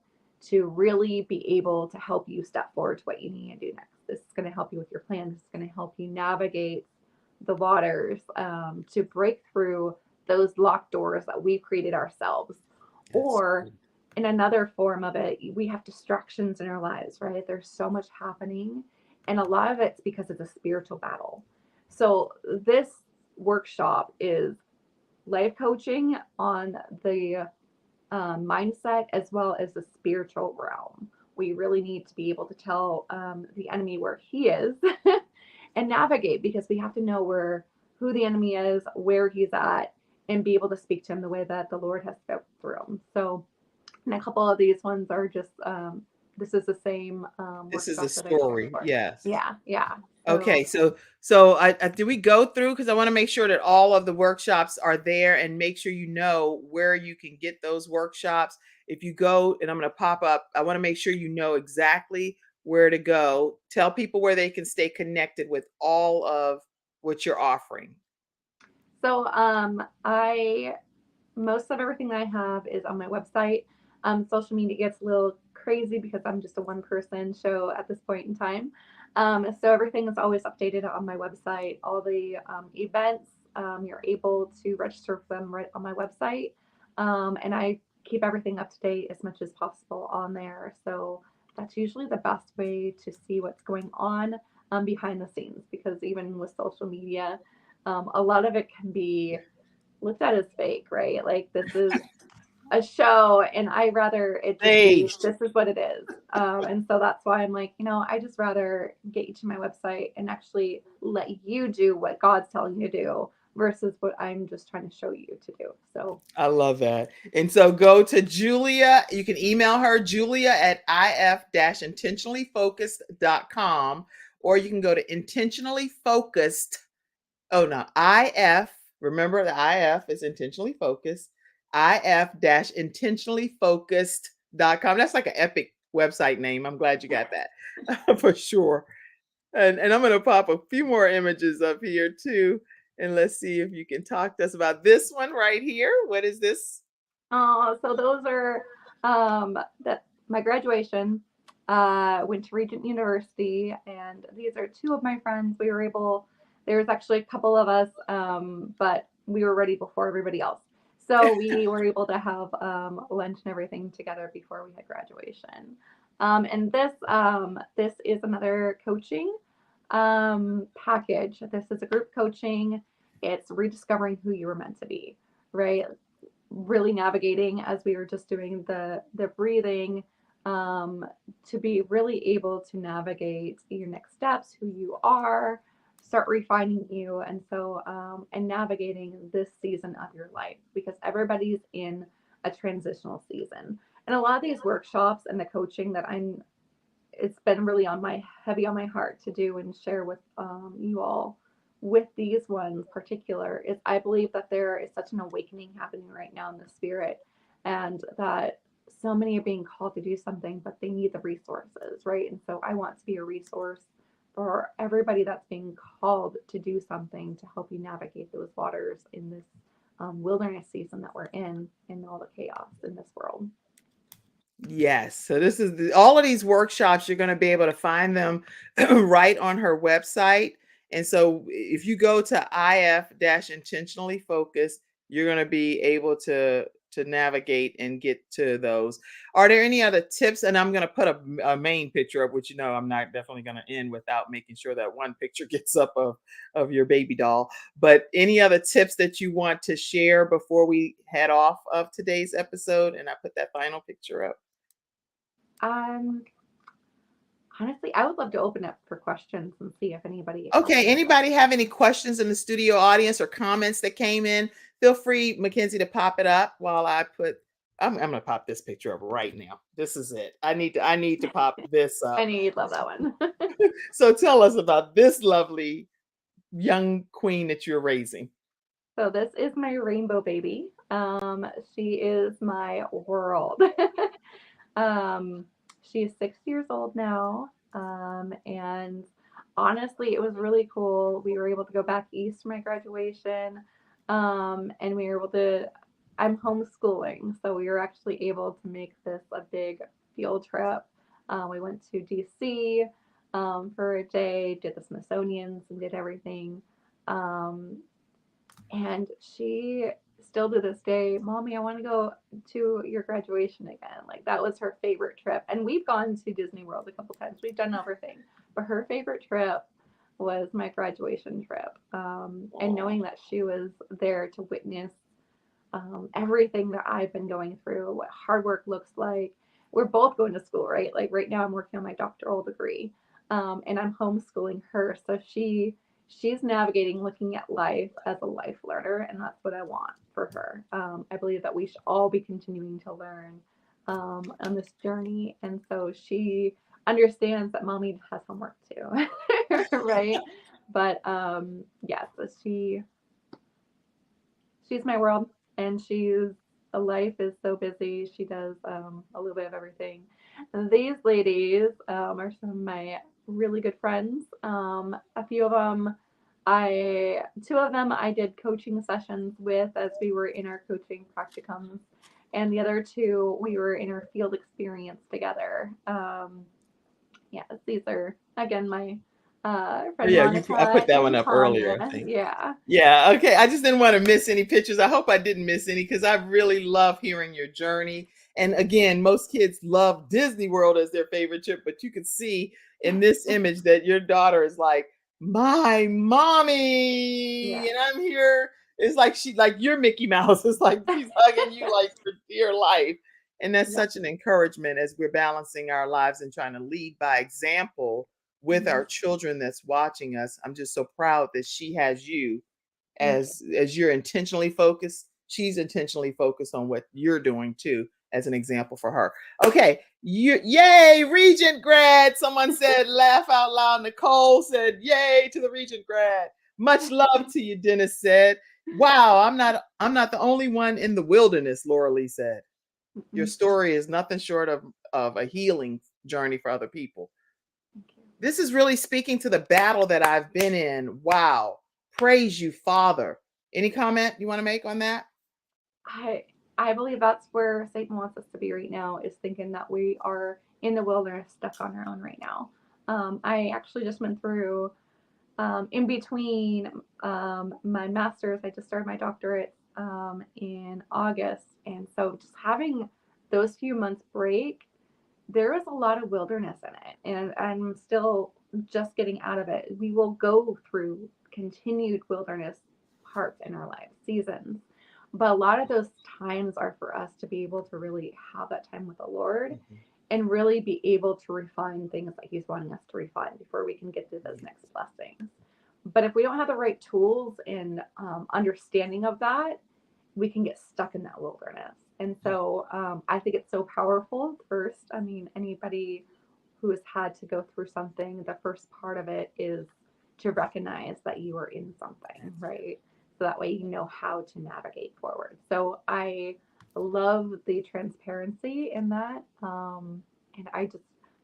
to really be able to help you step forward to what you need to do next. This is going to help you with your plan. This is going to help you navigate the waters, to break through those locked doors that we've created ourselves. Or in another form of it, we have distractions in our lives, right? There's so much happening, and a lot of it's because it's a spiritual battle. So this workshop is life coaching on the mindset as well as the spiritual realm. We really need to be able to tell the enemy where he is and navigate, because we have to know who the enemy is, where he's at, and be able to speak to him the way that the Lord has spoke through him. So, and a couple of these ones are just this is the same This is a workshop that I shared story. before. Yes. Yeah. Okay, so I do we go through, because I want to make sure that all of the workshops are there, and make sure you know where you can get those workshops. If you go, and I'm going to pop up, I want to make sure you know exactly where to go. Tell people where they can stay connected with all of what you're offering. So most of everything I have is on my website. Social media gets a little crazy because I'm just a one person show at this point in time. So everything is always updated on my website. All the events, you're able to register for them right on my website. And I keep everything up to date as much as possible on there. So that's usually the best way to see what's going on behind the scenes, because even with social media, a lot of it can be looked at as fake, right? Like, this is a show, and I rather it just be Staged. this is what it is. And so that's why I'm like, I just rather get you to my website and actually let you do what God's telling you to do versus what I'm just trying to show you to do. So I love that. And so go to Julia. You can email her, Julia at if-intentionallyfocused.com, or you can go to intentionally focused. Oh, no, IF. Remember, the IF is intentionally focused. if-intentionallyfocused.com. That's like an epic website name. I'm glad you got that for sure. And I'm going to pop a few more images up here too. And let's see if you can talk to us about this one right here. What is this? so those are that my graduation. Went to Regent University, and these are two of my friends. There's actually a couple of us, but we were ready before everybody else. So we were able to have lunch and everything together before we had graduation. And this is another coaching package. This is a group coaching. It's rediscovering who you were meant to be, right? Really navigating, as we were just doing the breathing, to be really able to navigate your next steps, who you are, start refining you, and so and navigating this season of your life, because everybody's in a transitional season. And a lot of these workshops and the coaching that it's been really heavy on my heart to do and share with you all with these ones particular, is I believe that there is such an awakening happening right now in the spirit, and that so many are being called to do something, but they need the resources, right? And so I want to be a resource for everybody that's being called to do something to help you navigate those waters in this wilderness season that we're in all the chaos in this world. Yes. So this is all of these workshops. You're going to be able to find them right on her website. And so if you go to if-intentionally focused, you're going to be able to navigate and get to those. Are there any other tips? And I'm going to put a main picture up, which, I'm not definitely going to end without making sure that one picture gets up of your baby doll. But any other tips that you want to share before we head off of today's episode? And I put that final picture up. Honestly, I would love to open up for questions and see if anybody. Okay. Anybody have any questions in the studio audience or comments that came in? Feel free, Mackenzie, to pop it up while I'm going to pop this picture up right now. This is it. I need to pop this up. I know you'd love that one. So tell us about this lovely young queen that you're raising. So this is my rainbow baby. She is my world. She is 6 years old now. And honestly, it was really cool. We were able to go back east for my graduation. And we were able to, I'm homeschooling. So we were actually able to make this a big field trip. We went to DC for a day, did the Smithsonian's and did everything. Um, and she still to this day, Mommy, I want to go to your graduation again. Like that was her favorite trip. And we've gone to Disney World a couple times. We've done everything. But her favorite trip was my graduation trip. And knowing that she was there to witness everything that I've been going through, what hard work looks like. We're both going to school, right? Like right now I'm working on my doctoral degree. And I'm homeschooling her. So she's navigating looking at life as a life learner, and that's what I want for her. I believe that we should all be continuing to learn on this journey, and so she understands that mommy has homework too, right? But yeah, so she's my world, and she's a life is so busy. She does a little bit of everything. And these ladies are some of my really good friends. A few of them, two of them I did coaching sessions with as we were in our coaching practicums, and the other two we were in our field experience together. Yeah, these are again my friend Yeah, Monica I put that one and up Tanya. earlier, I think. Yeah. Yeah, okay. I just didn't want to miss any pictures. I hope I didn't miss any because I really love hearing your journey. And again, most kids love Disney World as their favorite trip, but you can see in this image that your daughter is like, my mommy. Yeah. And I'm here. It's like like you're Mickey Mouse. It's like she's hugging you like for dear life. And that's Yeah. such an encouragement as we're balancing our lives and trying to lead by example with our children that's watching us. I'm just so proud that she has you as you're intentionally focused. She's intentionally focused on what you're doing too as an example for her. Okay, yay, Regent grad. Someone said laugh out loud. Nicole said yay to the Regent grad. Much love to you, Dennis said. Wow, I'm not the only one in the wilderness, Laura Lee said. Your story is nothing short of a healing journey for other people. This is really speaking to the battle that I've been in. Wow. Praise you, Father. Any comment you want to make on that? I believe that's where Satan wants us to be right now, is thinking that we are in the wilderness stuck on our own right now. I actually just went through in between my master's. I just started my doctorate in August, and so just having those few months break, there is a lot of wilderness in it, and I'm still just getting out of it. We will go through continued wilderness parts in our life, seasons, but a lot of those times are for us to be able to really have that time with the Lord and really be able to refine things that He's wanting us to refine before we can get to those next blessings. But if we don't have the right tools and understanding of that, we can get stuck in that wilderness. And so I think it's so powerful. First, I mean, anybody who has had to go through something, the first part of it is to recognize that you are in something, right? So that way you know how to navigate forward. So I love the transparency in that. And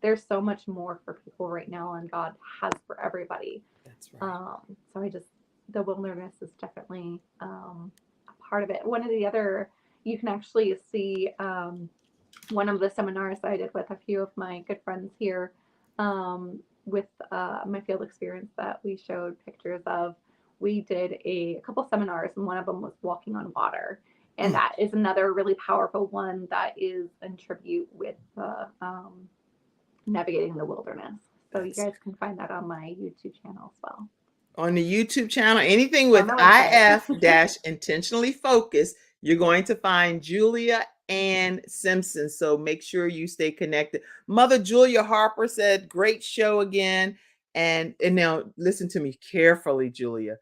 there's so much more for people right now, and God has for everybody. That's right. So the wilderness is definitely a part of it. One of the other, you can actually see one of the seminars I did with a few of my good friends here with my field experience that we showed pictures of. We did a couple seminars, and one of them was walking on water. And that is another really powerful one that is in tribute with navigating the wilderness. So you guys can find that on my YouTube channel as well. On the YouTube channel, anything with IF intentionally focused, you're going to find Julia Anne Simpson. So make sure you stay connected. Mother Julia Harper said, great show again. And now listen to me carefully, Julia.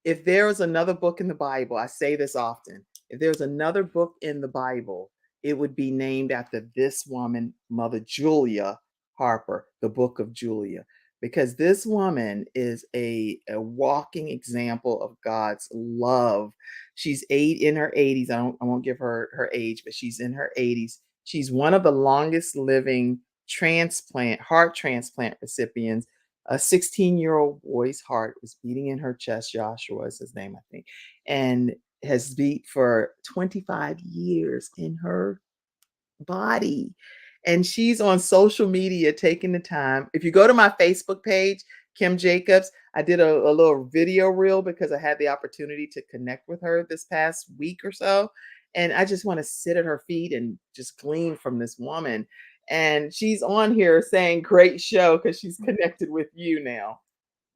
If there is another book in the Bible, I say this often, if there's another book in the Bible, it would be named after this woman, Mother Julia Harper, the book of Julia, because this woman is a walking example of God's love. She's in her 80s. I won't give her age, but she's in her 80s. She's one of the longest living heart transplant recipients. A 16-year-old boy's heart was beating in her chest. Joshua is his name, I think, and has beat for 25 years in her body. and she's on social media taking the time. If you go to my Facebook page, Kim Jacobs, I did a little video reel because I had the opportunity to connect with her this past week or so. And I just want to sit at her feet and just glean from this woman. And she's on here saying, great show, because she's connected with you now.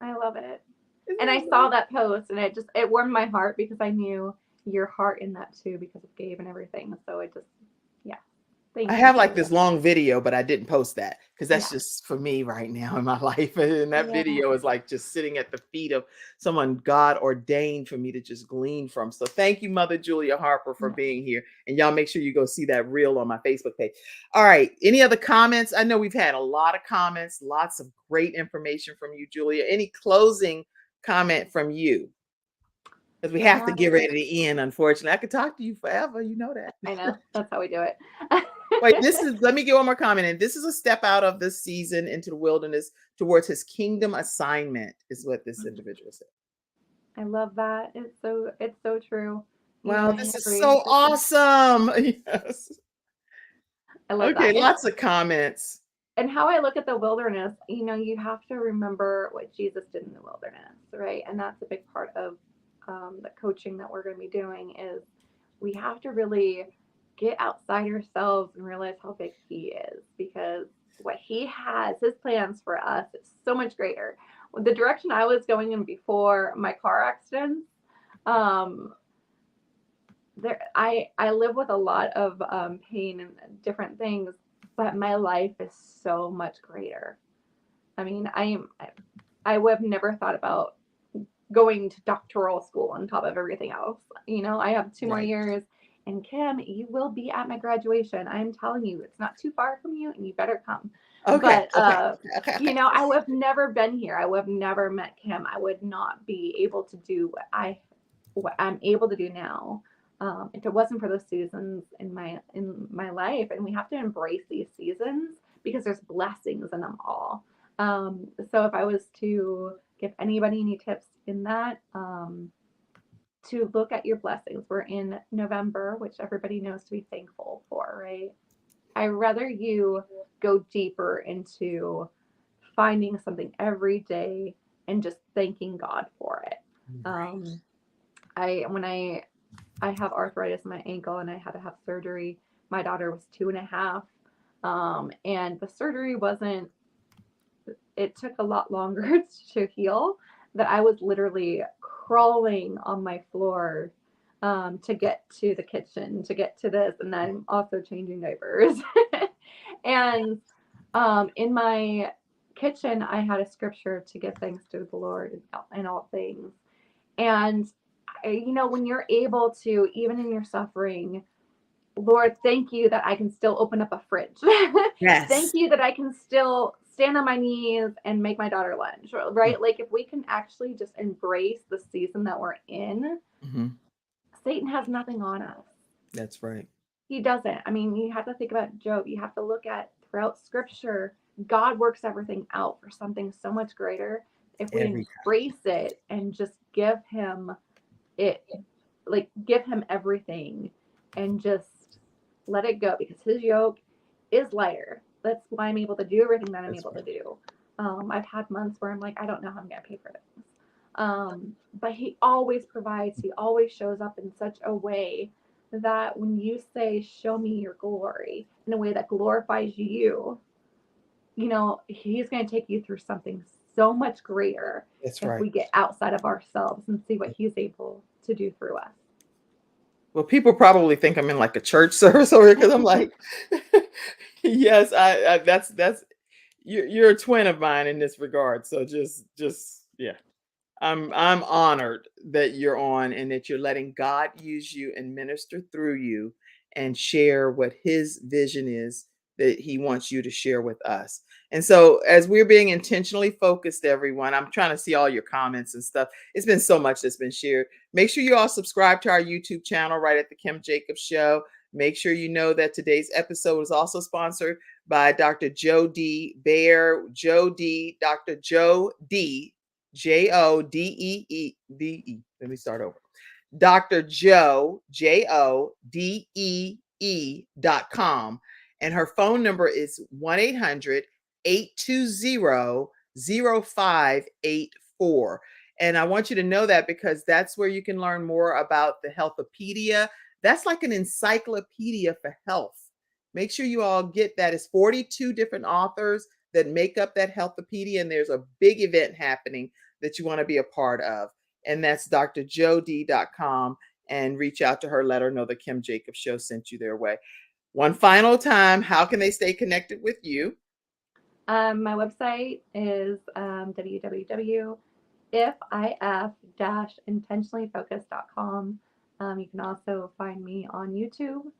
I love it. Isn't And that I great? saw that post, and it warmed my heart because I knew your heart in that too because of Gabe and everything. So it just, yeah. Thank I you, have like Julia. this long video, but I didn't post that because that's Yeah. just for me right now in my life. And that Yeah. video is like just sitting at the feet of someone God ordained for me to just glean from. So thank you, Mother Julia Harper, for Yeah. being here. And y'all make sure you go see that reel on my Facebook page. All right. Any other comments? I know we've had a lot of comments, lots of great information from you, Julia. Any closing comment from you? Because we have to get ready to end, unfortunately. I could talk to you forever. You know that. I know. That's how we do it. Wait, let me get one more comment in. This is a step out of this season into the wilderness towards his kingdom assignment, is what this individual said. I love that. It's so true. Wow, I this is agree. so awesome. Yes. I love Okay, that. lots of comments. And how I look at the wilderness, you have to remember what Jesus did in the wilderness, right? And that's a big part of the coaching that we're going to be doing is we have to really get outside ourselves and realize how big he is, because what he has, his plans for us is so much greater. The direction I was going in before my car accident, I live with a lot of pain and different things, but my life is so much greater. I mean, I would have never thought about going to doctoral school on top of everything else. I have 2 more years, and Kim, you will be at my graduation. I'm telling you, it's not too far from you, and you better come. Okay. But Okay. I would have never been here. I would have never met Kim. I would not be able to do what I'm able to do now. If it wasn't for those seasons in my life, and we have to embrace these seasons because there's blessings in them all. So if I was to give anybody any tips in that, to look at your blessings. We're in November, which everybody knows to be thankful for, right? I'd rather you go deeper into finding something every day and just thanking God for it. When I have arthritis in my ankle and I had to have surgery. My daughter was 2.5. And the surgery it took a lot longer to heal, that I was literally crawling on my floor to get to the kitchen, to get to this, and then also changing diapers. And in my kitchen, I had a scripture to give thanks to the Lord in all things. And when you're able to, even in your suffering, Lord, thank you that I can still open up a fridge. Yes. Thank you that I can still stand on my knees and make my daughter lunch, right? Mm-hmm. Like if we can actually just embrace the season that we're in, Satan has nothing on us. That's right. He doesn't. I mean, you have to think about Job. You have to look at throughout scripture, God works everything out for something so much greater. If we embrace it and just give him everything and just let it go, because his yoke is lighter. That's why I'm able to do everything that I'm able to do. I've had months where I'm like, I don't know how I'm going to pay for this. But he always provides. He always shows up in such a way that when you say, show me your glory, in a way that glorifies you, he's going to take you through something so much greater. That's if we get outside of ourselves and see what he's able to do through us. Well, people probably think I'm in like a church service over here because I'm like, yes, I that's you're a twin of mine in this regard. So just yeah. I'm honored that you're on and that you're letting God use you and minister through you and share what his vision is that he wants you to share with us. And so as we're being intentionally focused, everyone, I'm trying to see all your comments and stuff. It's been so much that's been shared. Make sure you all subscribe to our YouTube channel right at the Kim Jacobs Show. Make sure you know that today's episode is also sponsored by Dr. Joe D. Bear, Dr. Joe D. Jodee. Let me start over. Dr. Joe, JODEE.com. And her phone number is 1-800-820-0584. And I want you to know that because that's where you can learn more about the Healthopedia. That's like an encyclopedia for health. Make sure you all get that. It's 42 different authors that make up that Healthopedia, and there's a big event happening that you want to be a part of. And that's drjod.com, and reach out to her, let her know the Kim Jacobs Show sent you their way. One final time, how can they stay connected with you? My website is www.if-intentionallyfocused.com. You can also find me on YouTube,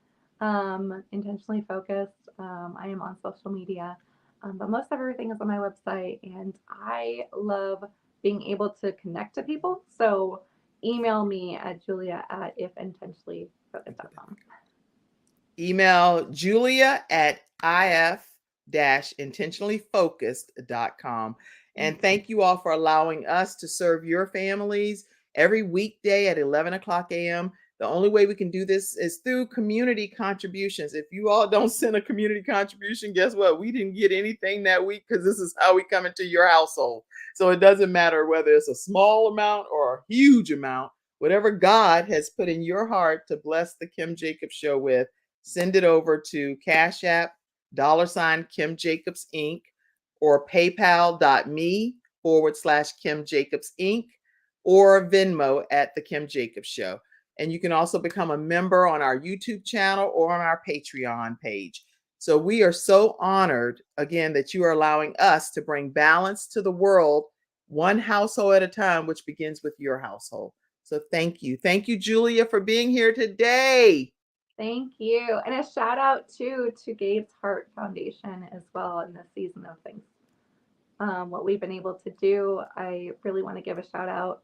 Intentionally Focused. I am on social media, but most of everything is on my website, and I love being able to connect to people. So email me at julia@ifintentionallyfocused.com. Email Julia at if-intentionallyfocused.com. And thank you all for allowing us to serve your families every weekday at 11 o'clock a.m. The only way we can do this is through community contributions. If you all don't send a community contribution, guess what? We didn't get anything that week, because this is how we come into your household. So it doesn't matter whether it's a small amount or a huge amount. Whatever God has put in your heart to bless the Kim Jacobs Show with, send it over to Cash App, $Kimjacobsinc, or paypal.me/KimJacobsInc, or Venmo at the Kim Jacobs Show. And you can also become a member on our YouTube channel or on our Patreon page. So we are so honored, again, that you are allowing us to bring balance to the world, one household at a time, which begins with your household. So thank you. Thank you, Julia, for being here today. Thank you. And a shout out to Gabe's Heart Foundation as well in this season of things. What we've been able to do, I really want to give a shout out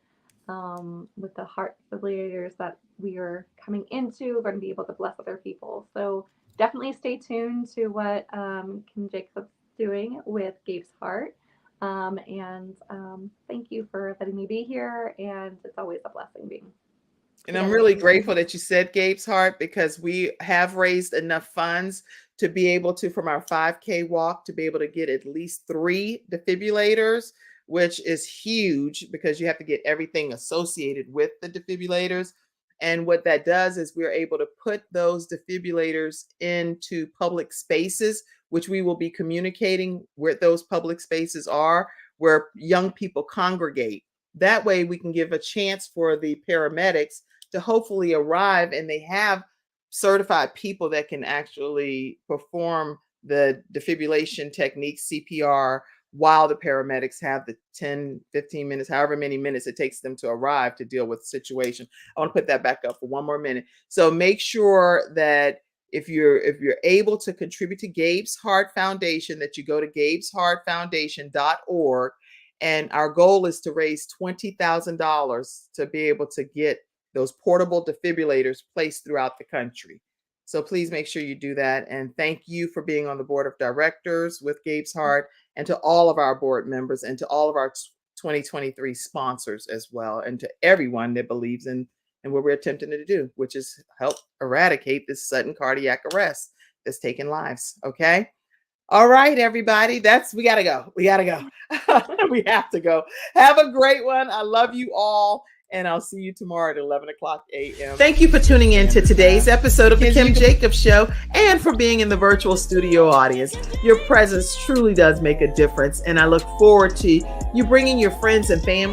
with the heart defibrillators that we are coming into. We're going to be able to bless other people. So definitely stay tuned to what Kim Jacobs is doing with Gabe's Heart. And thank you for letting me be here. And it's always a blessing being. And I'm really grateful that you said Gabe's Heart, because we have raised enough funds to be able to, from our 5K walk, to be able to get at least 3 defibrillators, which is huge because you have to get everything associated with the defibrillators. And what that does is we're able to put those defibrillators into public spaces, which we will be communicating where those public spaces are, where young people congregate. That way we can give a chance for the paramedics to hopefully arrive, and they have certified people that can actually perform the defibrillation technique, CPR, while the paramedics have the 10, 15 minutes, however many minutes it takes them to arrive to deal with the situation. I want to put that back up for one more minute. So make sure that if you're able to contribute to Gabe's Heart Foundation, that you go to gabesheartfoundation.org. And our goal is to raise $20,000 to be able to get those portable defibrillators placed throughout the country. So please make sure you do that. And thank you for being on the board of directors with Gabe's Heart, and to all of our board members, and to all of our 2023 sponsors as well, and to everyone that believes in what we're attempting to do, which is help eradicate this sudden cardiac arrest that's taking lives. Okay. All right, everybody. We got to go. We got to go. We have to go. Have a great one. I love you all. And I'll see you tomorrow at 11 o'clock a.m. Thank you for tuning in to today's episode of the Kim Jacobs Show, and for being in the virtual studio audience. Your presence truly does make a difference. And I look forward to you bringing your friends and family